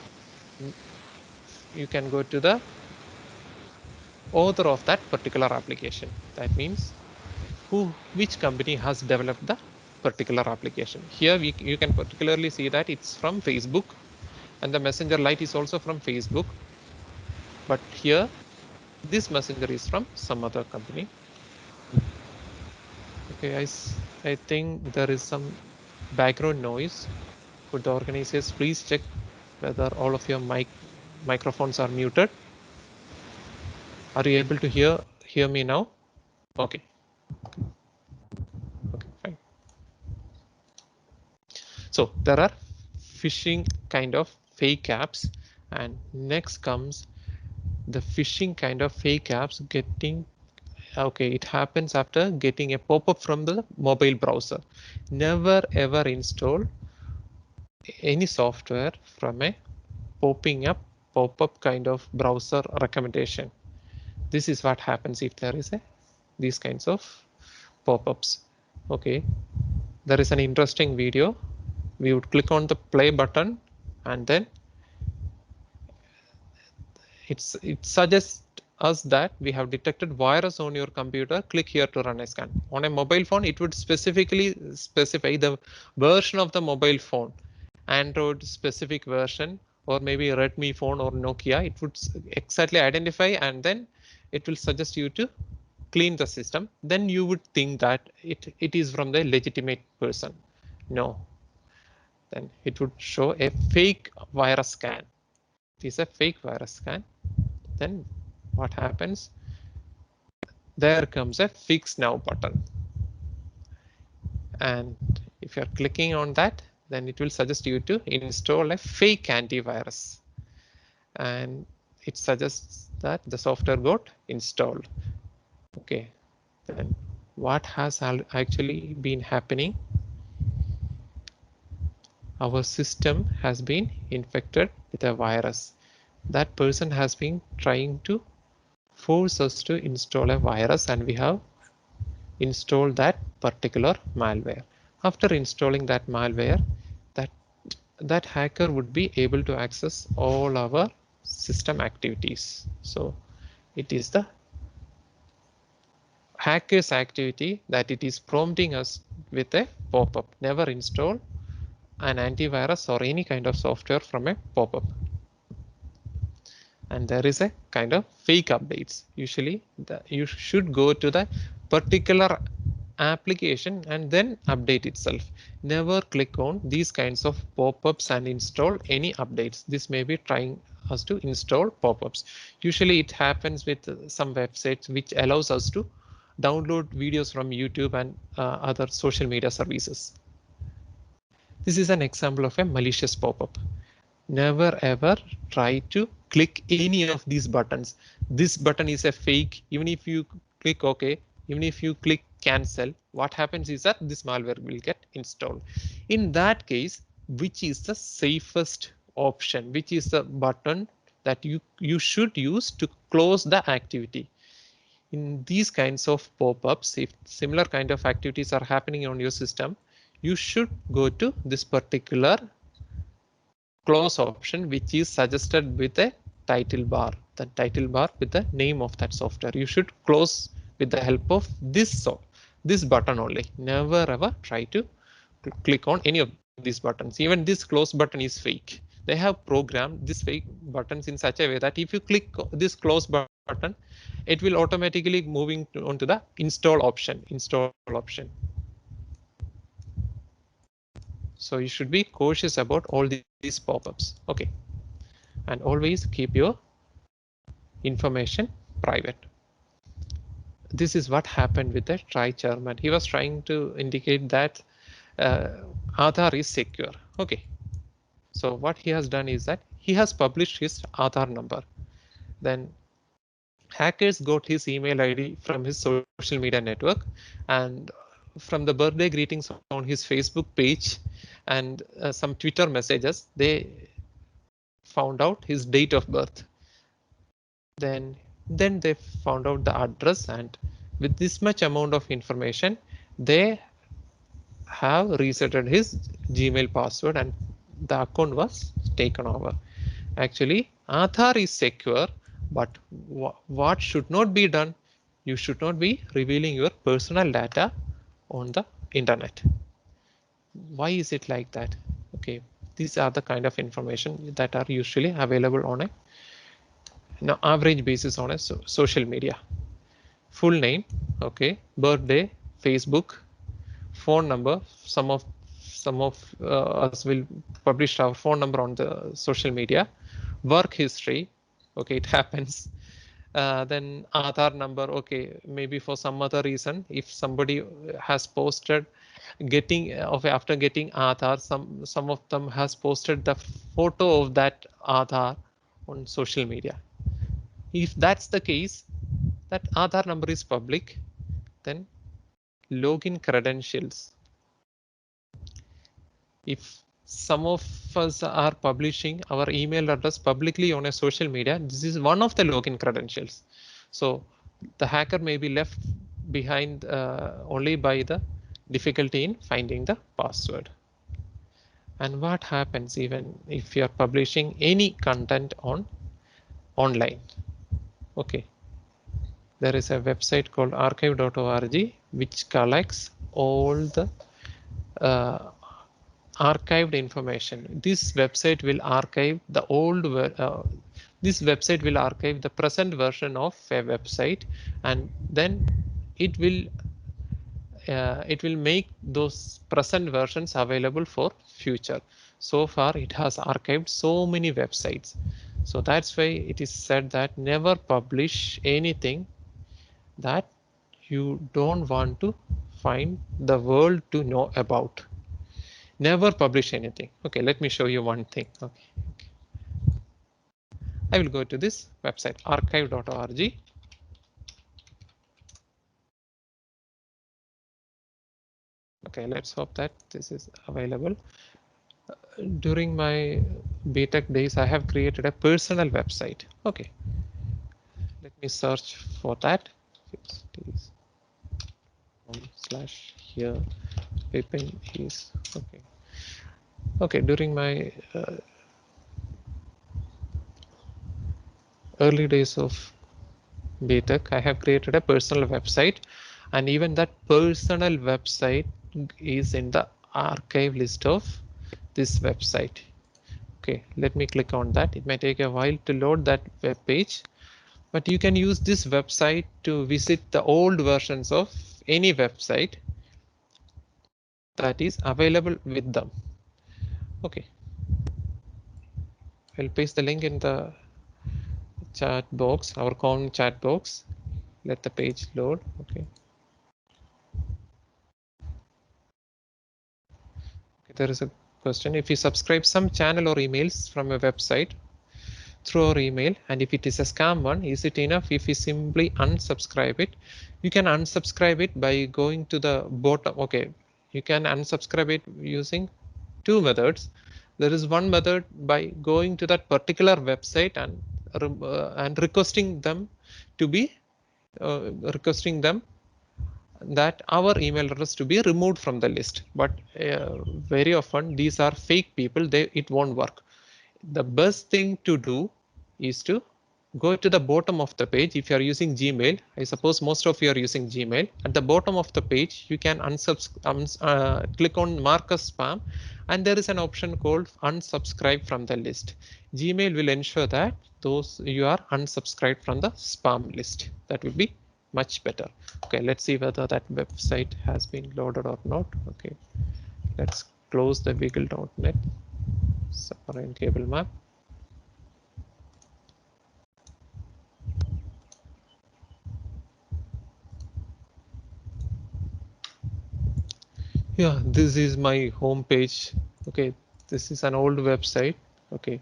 author of that particular application. That means which company has developed the particular application. Here you can particularly see that it's from Facebook, and the messenger lite is also from Facebook. But here this messenger is from some other company. Okay, guys, I think there is some background noise. Could the organizers please check whether all of your microphones are muted? Are you able to hear me now? Okay. Okay, fine. So there are phishing kind of fake apps, and next comes the phishing kind of fake apps getting. Okay, it happens after getting a pop-up from the mobile browser. Never ever install any software from a popping up pop-up kind of browser recommendation. This is what happens if there is these kinds of pop-ups. Okay, there is an interesting video. We would click on the play button and then it suggests us that we have detected virus on your computer. Click here to run a scan. On a mobile phone, it would specifically specify the version of the mobile phone, Android specific version, or maybe Redmi phone or Nokia. It would exactly identify, and then it will suggest you to clean the system. Then you would think that it is from the legitimate person. No, then it would show a fake virus scan. It is a fake virus scan. Then what happens? There comes a fix now button. And if you're clicking on that, then it will suggest you to install a fake antivirus. And it suggests that the software got installed. Okay, then what has actually been happening? Our system has been infected with a virus. That person has been trying to force us to install a virus, and we have installed that particular malware. After installing that malware, that hacker would be able to access all our system activities. So it is the hacker's activity that it is prompting us with a pop-up. Never install an antivirus or any kind of software from a pop-up. And there is a kind of fake updates. Usually you should go to the particular application and then update itself. Never click on these kinds of pop-ups and install any updates. This may be trying us to install pop-ups. Usually it happens with some websites which allows us to download videos from YouTube and other social media services. This is an example of a malicious pop-up. Never ever try to click any of these buttons. This button is a fake. Even if you click OK, even if you click cancel, what happens is that this malware will get installed. In that case, which is the safest option? Which is the button that you should use to close the activity? In these kinds of pop-ups, if similar kind of activities are happening on your system, you should go to this particular close option, which is suggested with a title bar, the title bar with the name of that software. You should close with the help of this button only. Never ever try to click on any of these buttons. Even this close button is fake. They have programmed these fake buttons in such a way that if you click this close button, it will automatically moving onto the install option. So you should be cautious about all these pop-ups. Okay, and always keep your information private. This is what happened with the try chairman. He was trying to indicate that Aadhaar is secure. Okay, so what he has done is that he has published his Aadhaar number. Then hackers got his email ID from his social media network, and from the birthday greetings on his Facebook page and some Twitter messages, they found out his date of birth. Then they found out the address, and with this much amount of information, they have resetted his Gmail password and the account was taken over. Actually, Aadhaar is secure, but what should not be done? You should not be revealing your personal data on the internet. Why is it like that? Okay, these are the kind of information that are usually available on a average basis on a social media. Full name, okay, birthday, Facebook, phone number. Some of us will publish our phone number on the social media. Work history, okay, it happens. Then Aadhaar number, okay, maybe for some other reason, if somebody has posted after getting Aadhaar, some of them has posted the photo of that Aadhaar on social media. If that's the case, that Aadhaar number is public, then login credentials. If some of us are publishing our email address publicly on a social media, this is one of the login credentials. So the hacker may be left behind only by the difficulty in finding the password. And what happens even if you are publishing any content online? Okay, there is a website called archive.org which collects all the archived information. This website will archive the this website will archive the present version of a website, and then it will make those present versions available for future. So far it has archived so many websites. So that's why it is said that never publish anything that you don't want to find the world to know about. Never publish anything. Okay, let me show you one thing. Okay. I will go to this website, archive.org. Okay, let's hope that this is available. During my BTech days, I have created a personal website. Okay, let me search for that. /here Pippin is okay. Okay, during my early days of BTech, I have created a personal website, and even that personal website is in the archive list of this website. Okay, let me click on that. It may take a while to load that web page, but you can use this website to visit the old versions of any website that is available with them. Okay, I'll paste the link in the chat box, our common chat box. Let the page load. Okay. There is a question. If you subscribe some channel or emails from a website through our email, and if it is a scam one, is it enough if we simply unsubscribe it? You can unsubscribe it by going to the bottom. Okay, you can unsubscribe it using two methods. There is one method by going to that particular website and requesting them to be that our email address to be removed from the list. But very often these are fake people, it won't work. The best thing to do is to go to the bottom of the page. If you are using Gmail, I suppose most of you are using Gmail. At the bottom of the page, you can click on mark as spam, and there is an option called unsubscribe from the list. Gmail will ensure that those you are unsubscribed from the spam list. That will be much better. Okay, let's see whether that website has been loaded or not. Okay, let's close the wiggle.net submarine cable map. Yeah, this is my home page. Okay, this is an old website. Okay,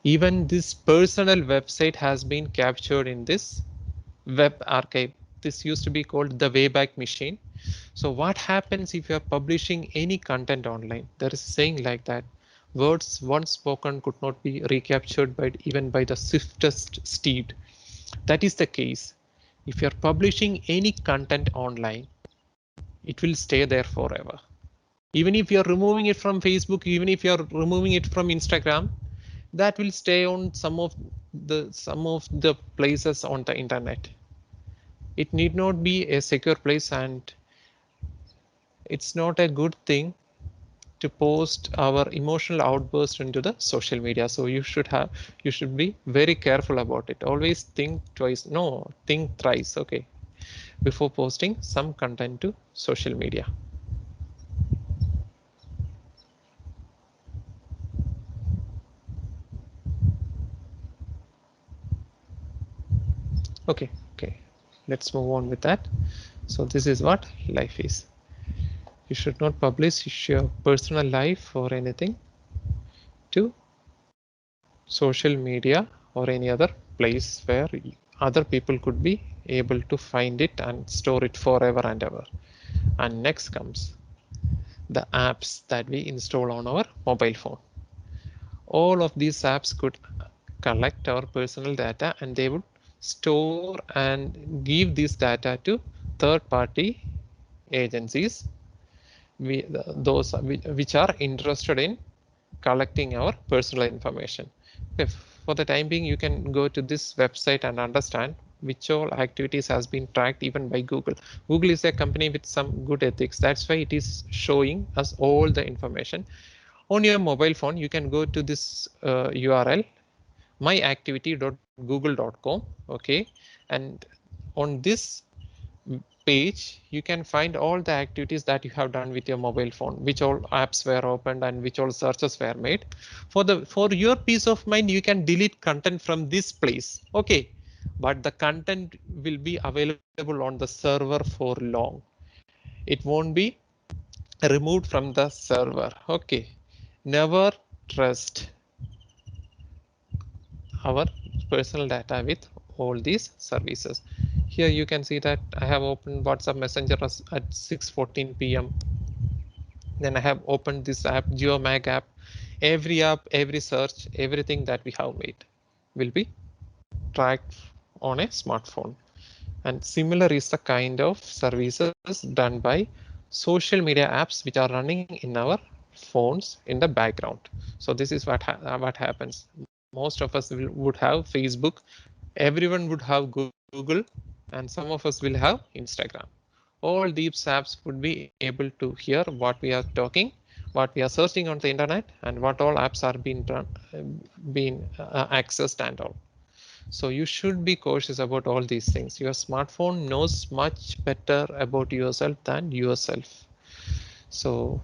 even this personal website has been captured in this web archive. This used to be called the Wayback Machine. So what happens if you are publishing any content online? There is a saying like that: words once spoken could not be recaptured by even by the swiftest steed. That is the case. If you are publishing any content online, it will stay there forever. Even if you're removing it from Facebook, even if you're removing it from Instagram, that will stay on some of the places on the internet. It need not be a secure place, and it's not a good thing to post our emotional outburst into the social media. So you should be very careful about it. Always think twice, no, think thrice, okay, before posting some content to social media. Okay, let's move on with that. So this is what life is. You should not publish your personal life or anything to social media or any other place where other people could be able to find it and store it forever and ever. And next comes the apps that we install on our mobile phone. All of these apps could collect our personal data, and they would store and give this data to third-party agencies, those which are interested in collecting our personal information. If for the time being, you can go to this website and understand which all activities has been tracked even by Google. Google is a company with some good ethics. That's why it is showing us all the information. On your mobile phone, you can go to this URL, myactivity.google.com. Okay, and on this page, you can find all the activities that you have done with your mobile phone, which all apps were opened and which all searches were made. For your peace of mind, you can delete content from this place. Okay, but the content will be available on the server for long. It won't be removed from the server. Okay, never trust our personal data with all these services. Here you can see that I have opened WhatsApp Messenger at 6:14 p.m. Then I have opened this app, GeoMag app. Every app, every search, everything that we have made will be tracked on a smartphone. And similar is the kind of services done by social media apps which are running in our phones in the background. So this is what happens. Most of us would have Facebook, everyone would have Google, and some of us will have Instagram. All these apps would be able to hear what we are talking, what we are searching on the internet, and what all apps are being accessed and all. So you should be cautious about all these things. Your smartphone knows much better about yourself than yourself. So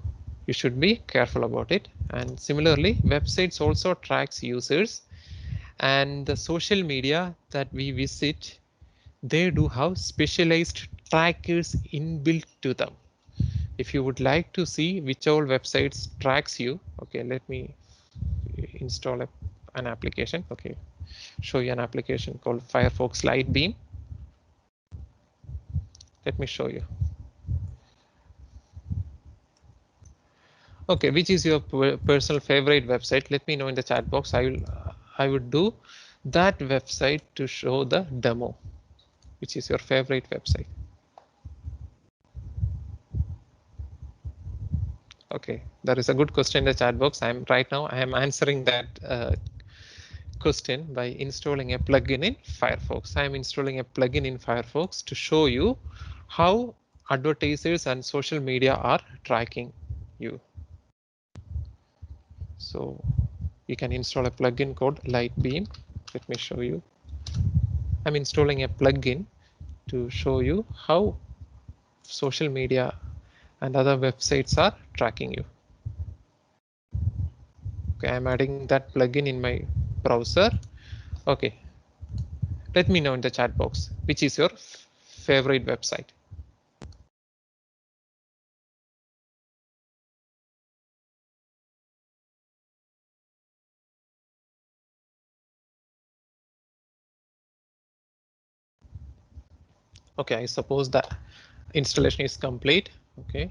you should be careful about it. And similarly, websites also tracks users, and the social media that we visit, they do have specialized trackers inbuilt to them. If you would like to see which all websites tracks you, okay, let me install an application. Okay, show you an application called Firefox Lightbeam. Let me show you. Okay, which is your personal favorite website? Let me know in the chat box. I would do that website to show the demo. Which is your favorite website? Okay, there is a good question in the chat box. I am answering that question by installing a plugin in Firefox. I am installing a plugin in Firefox to show you how advertisers and social media are tracking you. So you can install a plugin called Lightbeam. Let me show you. I'm installing a plugin to show you how social media and other websites are tracking you. Okay, I'm adding that plugin in my browser. Okay, let me know in the chat box which is your favorite website. Okay, I suppose that installation is complete. Okay.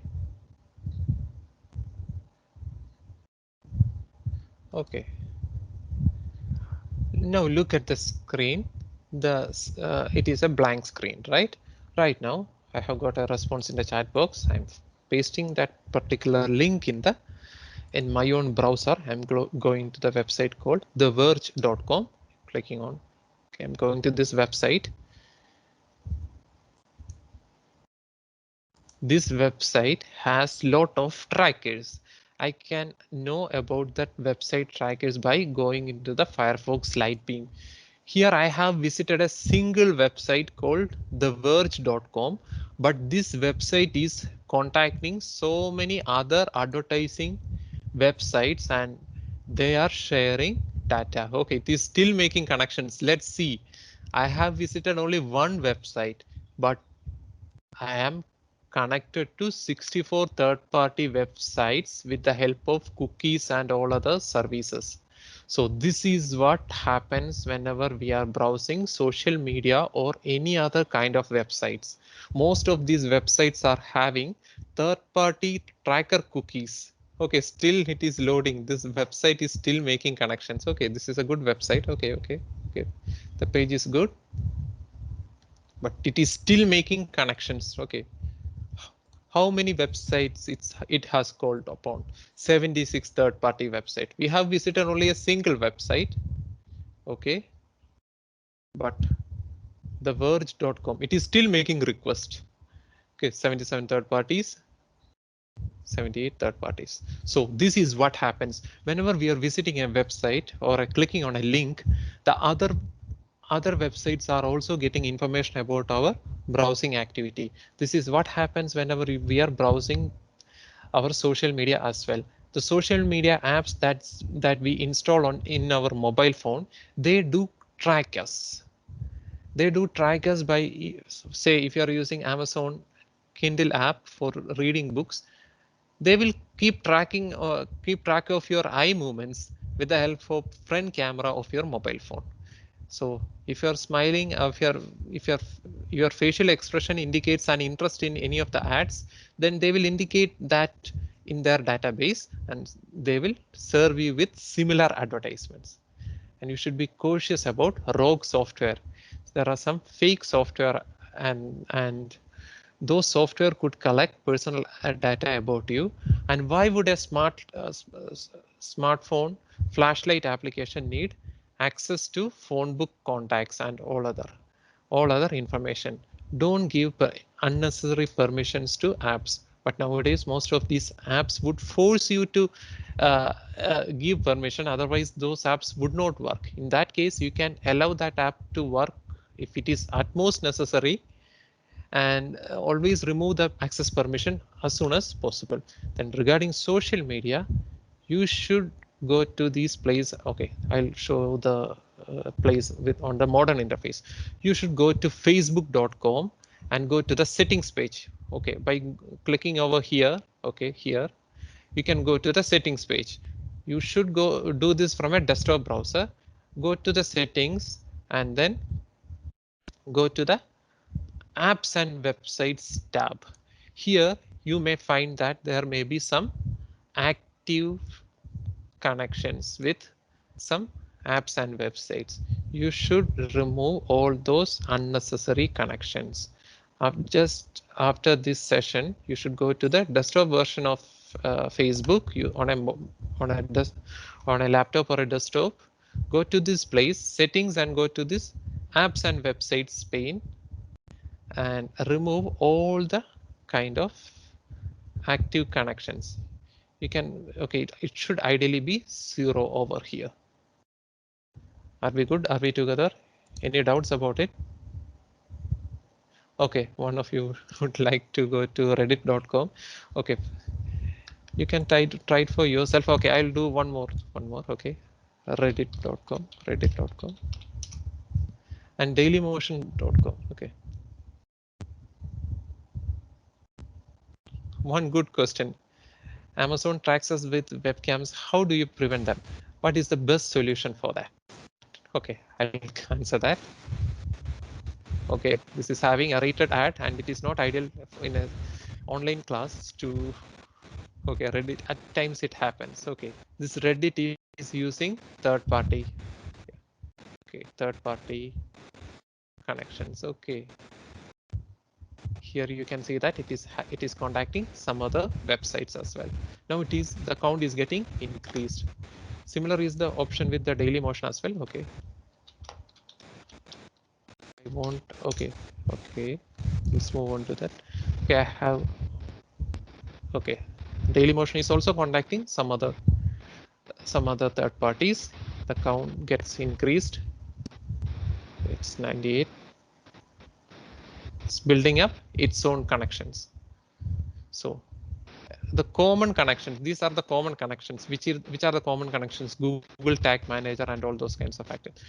Okay. Now look at the screen. It is a blank screen, right? Right now, I have got a response in the chat box. I'm pasting that particular link in my own browser. I'm going to the website called theverge.com. Clicking on. Okay, I'm going to this website. This website has lot of trackers. I can know about that website trackers by going into the Firefox Lightbeam. Here I have visited a single website called theverge.com, but this website is contacting so many other advertising websites and they are sharing data. Okay, it is still making connections. Let's see. I have visited only one website, but I am connected to 64 third-party websites with the help of cookies and all other services. So this is what happens whenever we are browsing social media or any other kind of websites. Most of these websites are having third-party tracker cookies. Okay, still it is loading. This website is still making connections. Okay, this is a good website. Okay. The page is good, but it is still making connections. Okay, how many websites it has called upon? 76 third-party website. We have visited only a single website. Okay, but theverge.com, it is still making request. Okay, 77 third parties, 78 third parties. So this is what happens whenever we are visiting a website or clicking on a link. The other websites are also getting information about our browsing activity. This is what happens whenever we are browsing our social media as well. The social media apps that we install on in our mobile phone, they do track us. They do track us by, say, if you are using Amazon Kindle app for reading books, they will keep track of your eye movements with the help of front camera of your mobile phone. So if you're smiling, if your facial expression indicates an interest in any of the ads, then they will indicate that in their database and they will serve you with similar advertisements. And you should be cautious about rogue software. There are some fake software and those software could collect personal data about you. And why would a smartphone flashlight application need access to phone book contacts and all other information? Don't give unnecessary permissions to apps. But nowadays, most of these apps would force you to give permission. Otherwise, those apps would not work. In that case, you can allow that app to work if it is at most necessary, and always remove the access permission as soon as possible. Then regarding social media, you should go to these places. Okay, I'll show the place with on the modern interface. You should go to facebook.com and go to the settings page. Okay, by clicking over here, okay, here you can go to the settings page. You should go do this from a desktop browser. Go to the settings and then go to the apps and websites tab. Here you may find that there may be some active connections with some apps and websites. You should remove all those unnecessary connections. Just after this session, you should go to the desktop version of Facebook, you on a laptop or a desktop, go to this place, settings, and go to this apps and websites pane, and remove all the kind of active connections. You can, okay, it should ideally be 0 over here. Are we good? Are we together? Any doubts about it? Okay, one of you would like to go to reddit.com. Okay, you can try it for yourself. Okay, I'll do one more. Okay, reddit.com, and dailymotion.com. Okay, one good question. Amazon tracks us with webcams. How do you prevent them? What is the best solution for that? Okay, I'll answer that. Okay, this is having a rated ad, and it is not ideal in a online class to, okay, Reddit, at times it happens. Okay, this Reddit is using third party. Okay, third party connections. Okay, here you can see that it is contacting some other websites as well. Now the count is getting increased. Similar is the option with the daily motion as well. Okay, I want, okay, let's move on to that. Okay, I have, okay, daily motion is also contacting some other third parties. The count gets increased. It's 98. It's building up its own connections. So the common connections, these are the common connections. Which are the common connections? Google Tag Manager and all those kinds of activities.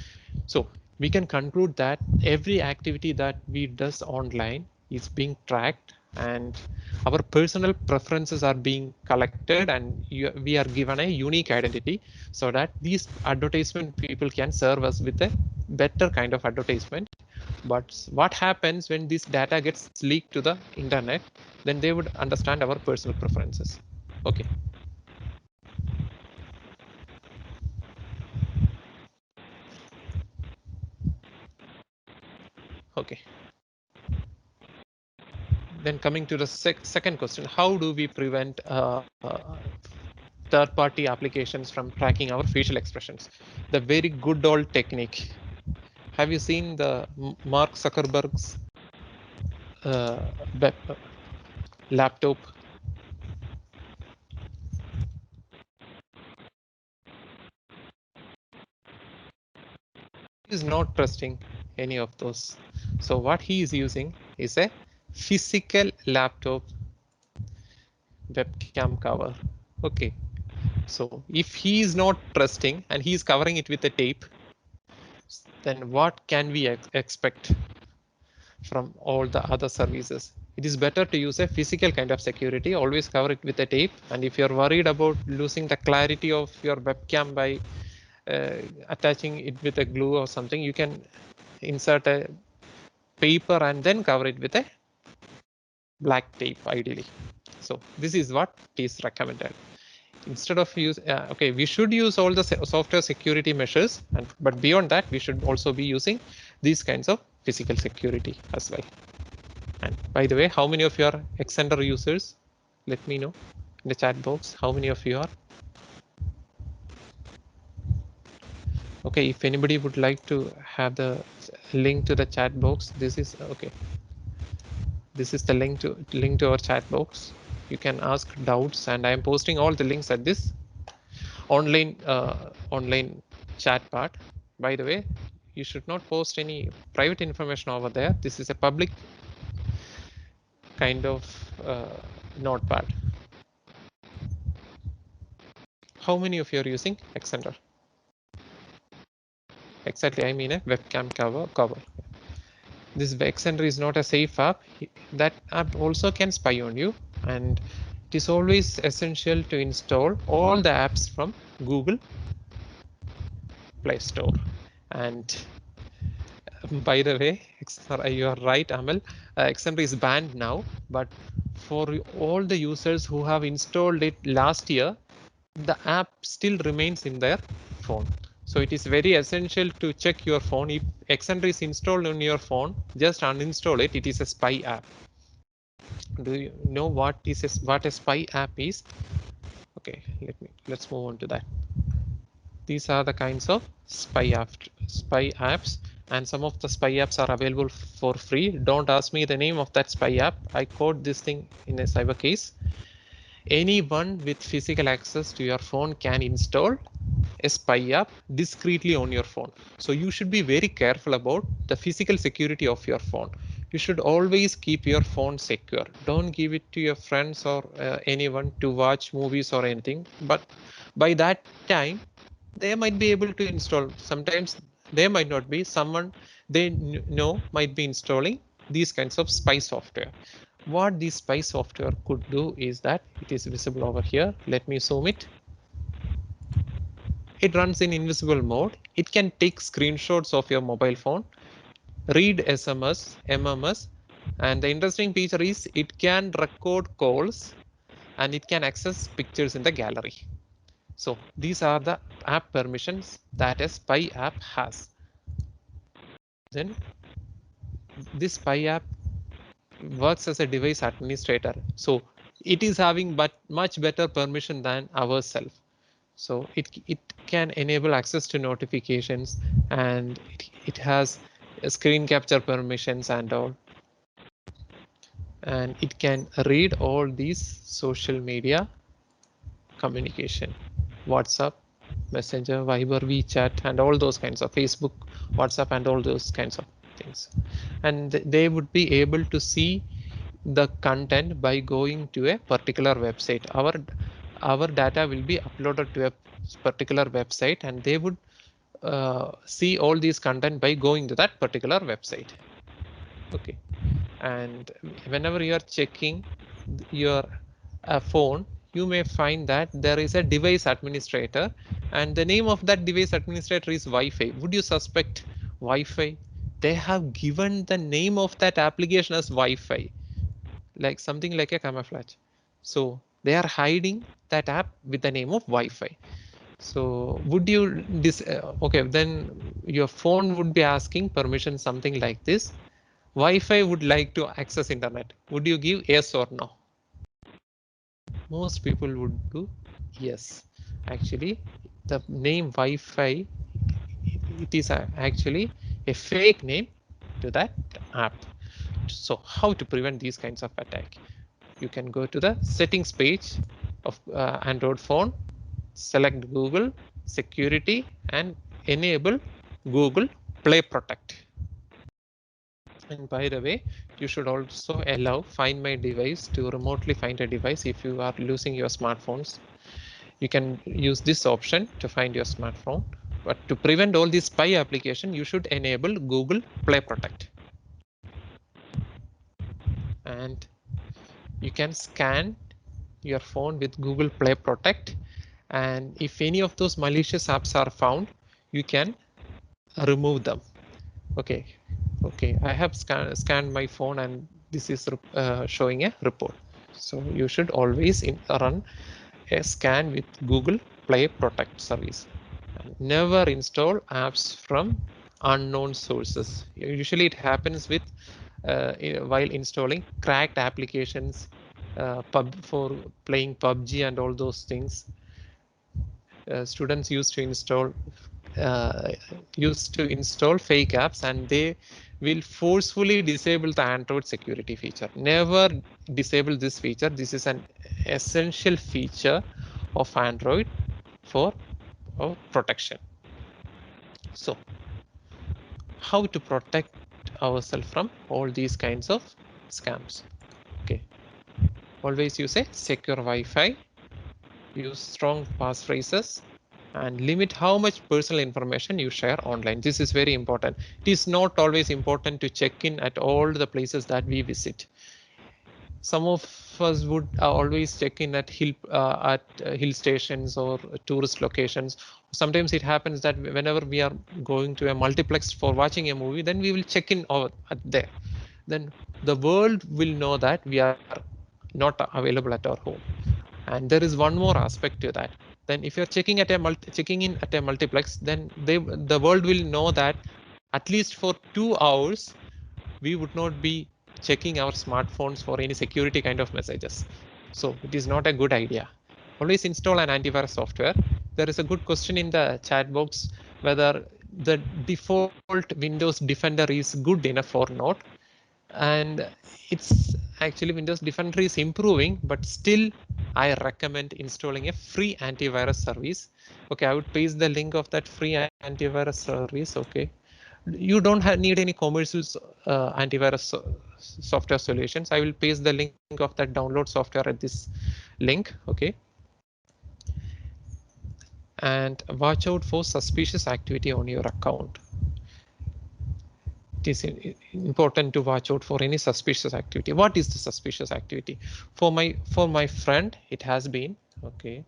So we can conclude that every activity that we does online is being tracked, and our personal preferences are being collected, and we are given a unique identity, so that these advertisement people can serve us with a better kind of advertisement. But what happens when this data gets leaked to the internet? Then they would understand our personal preferences. Okay. Okay. Then coming to the second question, how do we prevent third-party applications from tracking our facial expressions? The very good old technique. Have you seen the Mark Zuckerberg's uh, web, laptop? He is not trusting any of those. So what he is using is a physical laptop webcam cover. Okay. So if he is not trusting and he is covering it with a tape, then what can we expect from all the other services? It is better to use a physical kind of security. Always cover it with a tape. And if you're worried about losing the clarity of your webcam by attaching it with a glue or something, you can insert a paper and then cover it with a black tape ideally. So this is what is recommended. Instead of use, okay, we should use all the software security measures, but beyond that, we should also be using these kinds of physical security as well. And by the way, how many of you are Extender users? Let me know in the chat box how many of you are. Okay, if anybody would like to have the link to the chat box, this is okay. This is the link to our chat box. You can ask doubts, and I am posting all the links at this online chat part. By the way, you should not post any private information over there. This is a public kind of notepad. How many of you are using Extender? Exactly, I mean a webcam cover. This Extender is not a safe app. That app also can spy on you, and it is always essential to install all the apps from Google Play Store. And by the way, you are right, Amal. Extender is banned now, but for all the users who have installed it last year, the app still remains in their phone. So it is very essential to check your phone. If Extender is installed on your phone, just uninstall it. It is a spy app. Do you know what a spy app is? Okay, let's move on to that. These are the kinds of spy apps, and some of the spy apps are available for free. Don't ask me the name of that spy app. I code this thing in a cyber case. Anyone with physical access to your phone can install a spy app discreetly on your phone. So you should be very careful about the physical security of your phone. You should always keep your phone secure. Don't give it to your friends or anyone to watch movies or anything. But by that time, they might be able to install. Sometimes they might not be. Someone they know might be installing these kinds of spy software. What this spy software could do is that it is visible over here. Let me zoom it. It runs in invisible mode. It can take screenshots of your mobile phone, read SMS, MMS, and the interesting feature is it can record calls and it can access pictures in the gallery. So these are the app permissions that a spy app has. Then this spy app works as a device administrator. So it is having much better permission than ourselves. So it can enable access to notifications, and it has screen capture permissions and all. And it can read all these social media communication, WhatsApp, Messenger, Viber, WeChat, and all those kinds of Facebook, WhatsApp, and all those kinds of things. And they would be able to see the content by going to a particular website. Our data will be uploaded to a particular website, and they would see all these content by going to that particular website. Okay, and whenever you are checking your phone, you may find that there is a device administrator, and the name of that device administrator is Wi-Fi. Would you suspect Wi-Fi? They have given the name of that application as Wi-Fi, like something like a camouflage. So they are hiding that app with the name of Wi-Fi. So would you okay, then your phone would be asking permission something like this. Wi-Fi would like to access internet. Would you give yes or no? Most people would do yes. Actually, the name Wi-Fi, it is actually a fake name to that app. So how to prevent these kinds of attack? You can go to the settings page of Android phone, select Google security, and enable Google Play Protect. And by the way, you should also allow Find My Device to remotely find a device if you are losing your smartphones. You can use this option to find your smartphone. But to prevent all these spy application, you should enable Google Play Protect. And you can scan your phone with Google Play Protect. And if any of those malicious apps are found, you can remove them. Okay, I have scanned my phone, and this is showing a report. So you should always run a scan with Google Play Protect service. Never install apps from unknown sources. Usually it happens with while installing cracked applications for playing PUBG and all those things. Students uh, used to install fake apps, and they will forcefully disable the Android security feature. Never disable this feature. This is an essential feature of Android for protection. So how to protect ourselves from all these kinds of scams? Okay, always use a secure Wi-Fi, use strong passphrases, and limit how much personal information you share online. This is very important. It is not always important to check in at all the places that we visit. Some of us would always check in at hill stations or tourist locations. Sometimes it happens that whenever we are going to a multiplex for watching a movie, then we will check in over at there. Then the world will know that we are not available at our home. And there is one more aspect to that. Then if you're checking in at a multiplex, then the world will know that at least for 2 hours we would not be checking our smartphones for any security kind of messages. So it is not a good idea. Always install an antivirus software. There is a good question in the chat box whether the default Windows Defender is good enough or not. And it's actually Windows Defender is improving, but still I recommend installing a free antivirus service. Okay, I would paste the link of that free antivirus service. Okay, you don't need any commercial antivirus software solutions. I will paste the link of that download software at this link. Okay, and watch out for suspicious activity on your account. It is important to watch out for any suspicious activity. What is the suspicious activity? For my friend, it has been okay.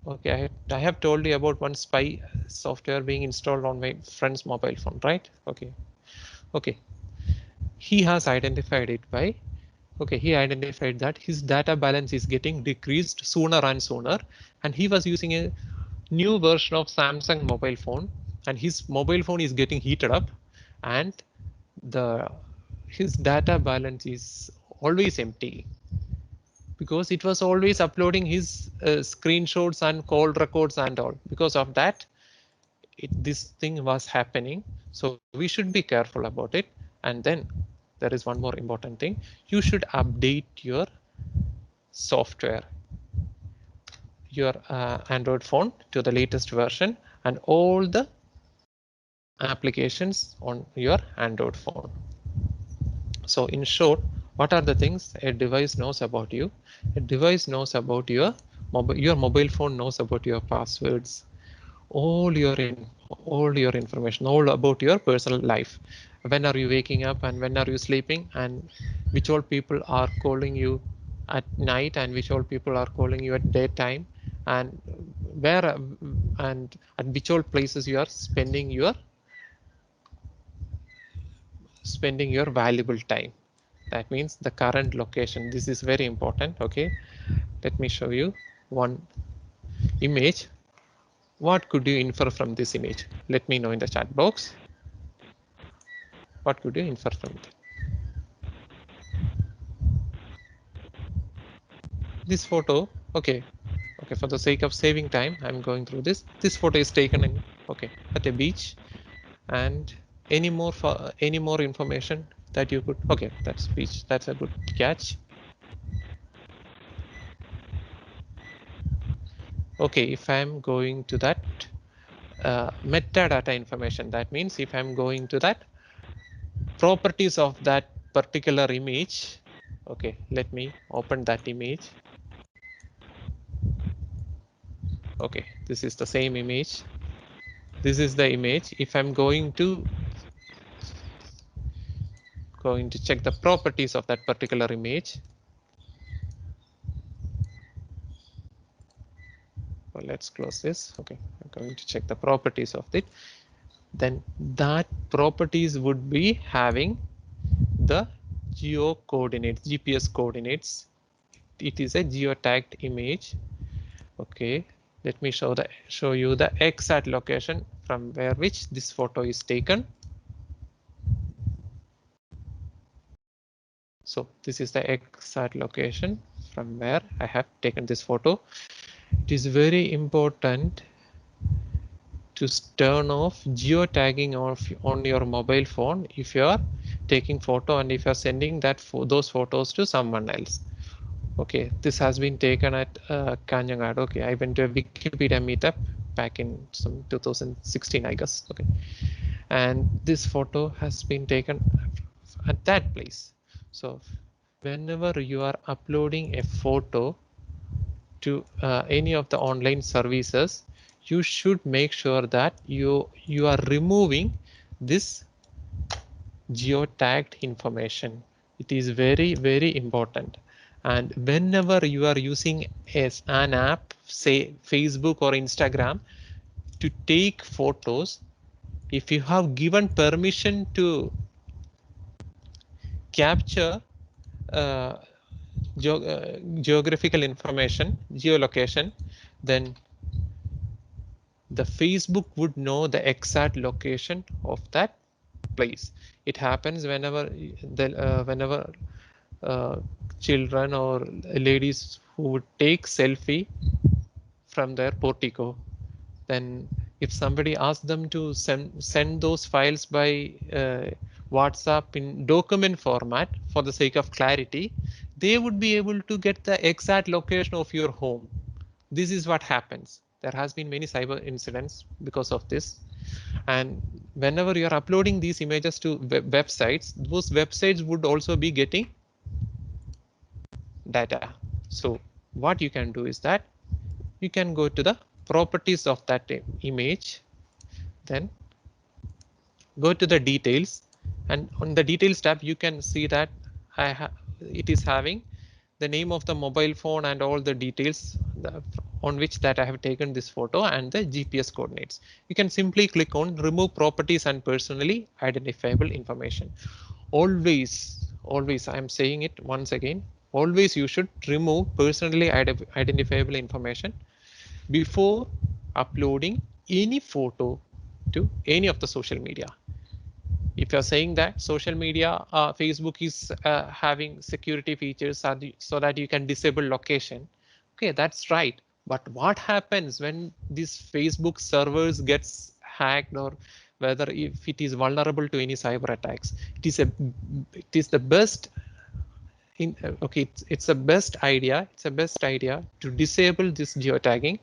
Okay, I have told you about one spy software being installed on my friend's mobile phone, right? Okay. He has identified it by, okay, he identified that his data balance is getting decreased sooner and sooner, and he was using a new version of Samsung mobile phone, and his mobile phone is getting heated up, and his data balance is always empty because it was always uploading his screenshots and call records and all. Because of that, this thing was happening. So we should be careful about it. And then there is one more important thing. You should update your software, your Android phone to the latest version and all the applications on your Android phone. So in short, what are the things a device knows about you? A device knows about your mobile phone knows about your passwords, all your information, all about your personal life. When are you waking up and when are you sleeping, and which all people are calling you at night and which all people are calling you at daytime, and where and at which all places you are spending your valuable time. That means the current location. This is very important. Okay, let me show you one image. What could you infer from this image? Let me know in the chat box. What could you infer from it? This photo, okay, for the sake of saving time, I'm going through this. This photo is taken in, okay, at a beach. And any more information that you could, okay, that's beach. That's a good catch. Okay, if I'm going to that metadata information, that means if I'm going to that properties of that particular image, okay, let me open that image. Okay, this is the same image. This is the image. If I'm going to check the properties of that particular image. Well, let's close this. Okay, I'm going to check the properties of it. Then that properties would be having the geo coordinates, GPS coordinates. It is a geotagged image. Okay, let me show you the exact location from which this photo is taken. So this is the exact location from where I have taken this photo. It is very important to turn off geotagging on your mobile phone if you are taking photo and if you are sending those photos to someone else. Okay, this has been taken at Kanyangad. Okay, I went to a Wikipedia meetup back in some 2016, I guess. Okay, and this photo has been taken at that place. So whenever you are uploading a photo to any of the online services, you should make sure that you are removing this geotagged information. It is very, very important. And whenever you are using an app, say Facebook or Instagram, to take photos, if you have given permission to capture geographical information, geolocation, then the Facebook would know the exact location of that place. It happens whenever children or ladies who would take selfie from their portico. Then if somebody asks them to send those files by WhatsApp in document format for the sake of clarity, they would be able to get the exact location of your home. This is what happens. There has been many cyber incidents because of this. And whenever you are uploading these images to websites, those websites would also be getting data. So what you can do is that you can go to the properties of that image, then go to the details, and on the details tab you can see that it is having the name of the mobile phone and all the details on which that I have taken this photo and the GPS coordinates. You can simply click on remove properties and personally identifiable information. Always, I am saying it once again, always you should remove personally identifiable information before uploading any photo to any of the social media. If you're saying that social media, Facebook is having security features so that you can disable location, okay, that's right. But what happens when this Facebook servers gets hacked, or whether if it is vulnerable to any cyber attacks? It is the best okay, it's a best idea. It's a best idea to disable this geotagging,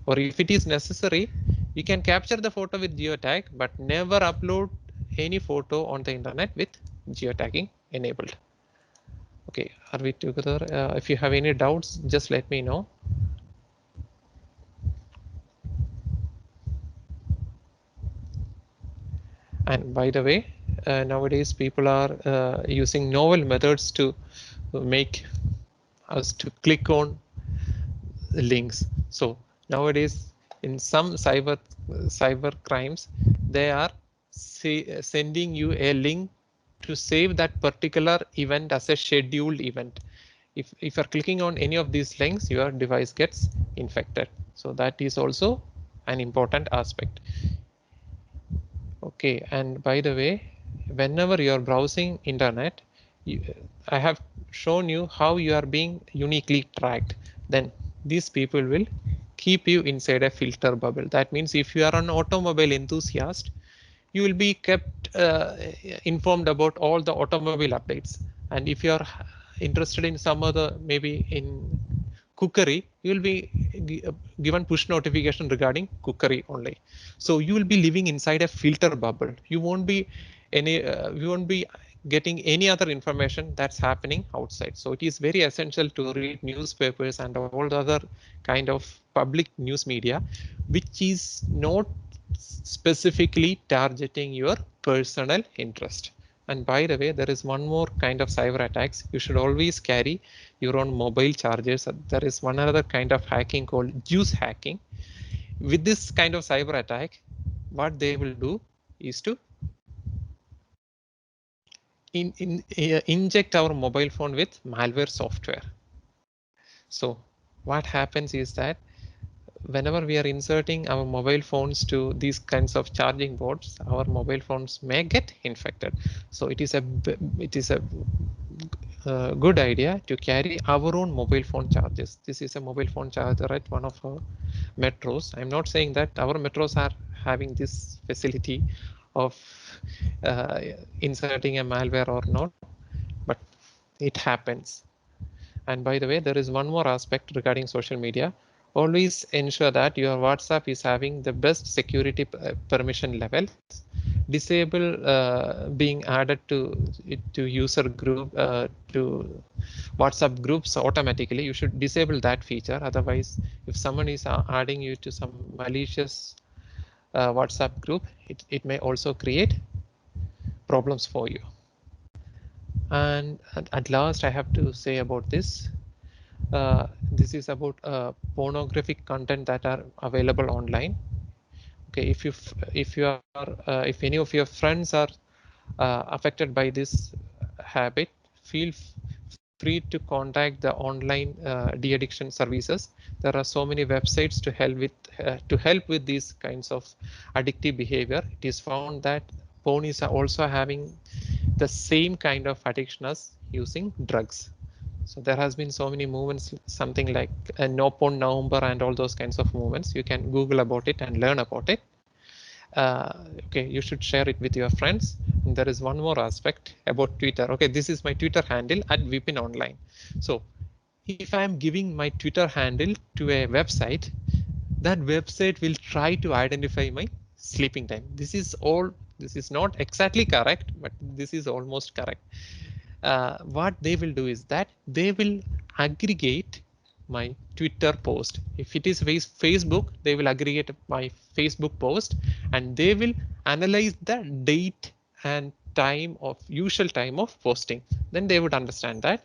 or if it is necessary, you can capture the photo with geotag, but never upload any photo on the internet with geotagging enabled. Okay, are we together? If you have any doubts, just let me know. And by the way, nowadays people are using novel methods to make us to click on links. So nowadays, in some cyber crimes, they are sending you a link to save that particular event as a scheduled event. If you're clicking on any of these links, your device gets infected. So that is also an important aspect. Okay, and by the way, whenever you're browsing internet, I have shown you how you are being uniquely tracked. Then these people will keep you inside a filter bubble. That means if you are an automobile enthusiast, you will be kept informed about all the automobile updates. And if you are interested in some other, maybe in cookery, you will be given push notification regarding cookery only. So you will be living inside a filter bubble. You won't be getting any other information that's happening outside. So it is very essential to read newspapers and all the other kind of public news media, which is not specifically targeting your personal interest. And by the way, there is one more kind of cyber attacks. You should always carry your own mobile chargers. There is one other kind of hacking called juice hacking. With this kind of cyber attack, what they will do is to inject our mobile phone with malware software. So what happens is that whenever we are inserting our mobile phones to these kinds of charging boards, our mobile phones may get infected. So it is a good idea to carry our own mobile phone chargers. This is a mobile phone charger at one of our metros. I'm not saying that our metros are having this facility of inserting a malware or not, but it happens. And by the way, there is one more aspect regarding social media. Always ensure that your WhatsApp is having the best security permission levels. Disable being added to user group to WhatsApp groups automatically. You should disable that feature. Otherwise, if someone is adding you to some malicious WhatsApp group, it may also create problems for you. And at last, I have to say about this. This is about pornographic content that are available online. Okay, if any of your friends are affected by this habit, feel free to contact the online de-addiction services. There are so many websites to help with these kinds of addictive behavior. It is found that porn is also having the same kind of addiction as using drugs. So there has been so many movements, something like a no porn November and all those kinds of movements. You can Google about it and learn about it. Okay, you should share it with your friends. And there is one more aspect about Twitter. Okay, this is my Twitter handle at Vipin Online. So if I am giving my Twitter handle to a website, that website will try to identify my sleeping time. This is not exactly correct, but this is almost correct. What they will do is that they will aggregate my Twitter post. If it is Facebook, they will aggregate my Facebook post and they will analyze the date and time of usual time of posting. Then they would understand that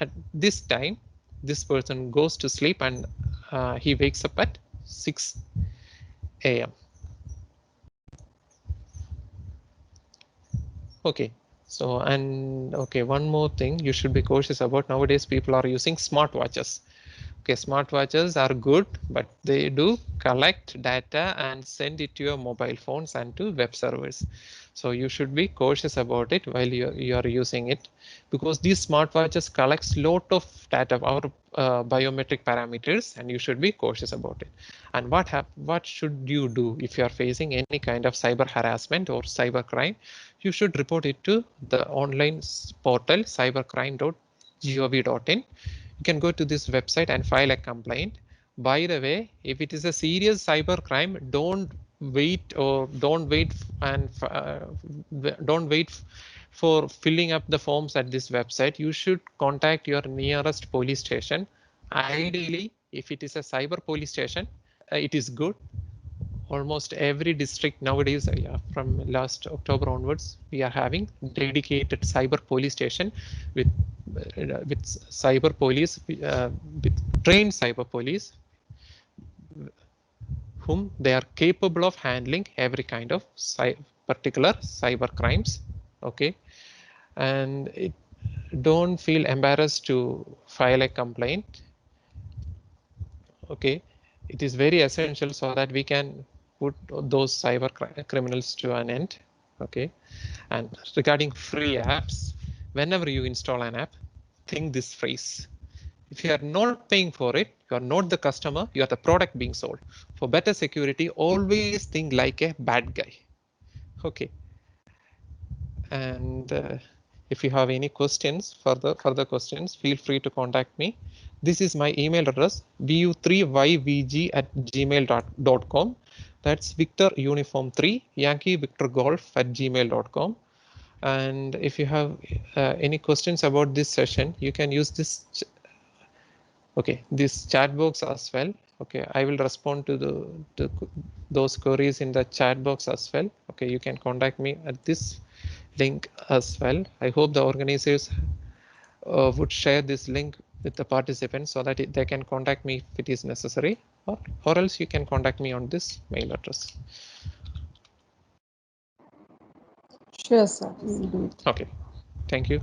at this time, this person goes to sleep and he wakes up at 6 a.m. Okay. So, and okay, one more thing you should be cautious about. Nowadays, people are using smartwatches. Okay, smartwatches are good, but they do collect data and send it to your mobile phones and to web servers. So you should be cautious about it while you are using it, because these smartwatches collects lot of data, our biometric parameters, and you should be cautious about it. And what should you do if you are facing any kind of cyber harassment or cyber crime? You should report it to the online portal cybercrime.gov.in. You can go to this website and file a complaint. By the way, if it is a serious cyber crime, don't wait for filling up the forms at this website. You should contact your nearest police station. Ideally, if it is a cyber police station, it is good. Almost every district nowadays, from last October onwards, we are having dedicated cyber police station with cyber police, with trained cyber police, whom they are capable of handling every kind of particular cyber crimes. Okay, and don't feel embarrassed to file a complaint. Okay, it is very essential so that we can put those cyber criminals to an end. Okay, and regarding free apps, whenever you install an app, think this phrase: if you are not paying for it, you are not the customer, you are the product being sold. For better security, always think like a bad guy. Okay, and if you have any questions, further questions, feel free to contact me. This is my email address, vu3yvg@gmail.com. That's Victor Uniform 3 Yankee Victor Golf @gmail.com. And if you have any questions about this session, you can use this this chat box as well. Okay, I will respond to those queries in the chat box as well. Okay, you can contact me at this link as well. I hope the organizers would share this link with the participants so that they can contact me if it is necessary, or else you can contact me on this mail address. Sure, sir. We'll do it. Okay, thank you.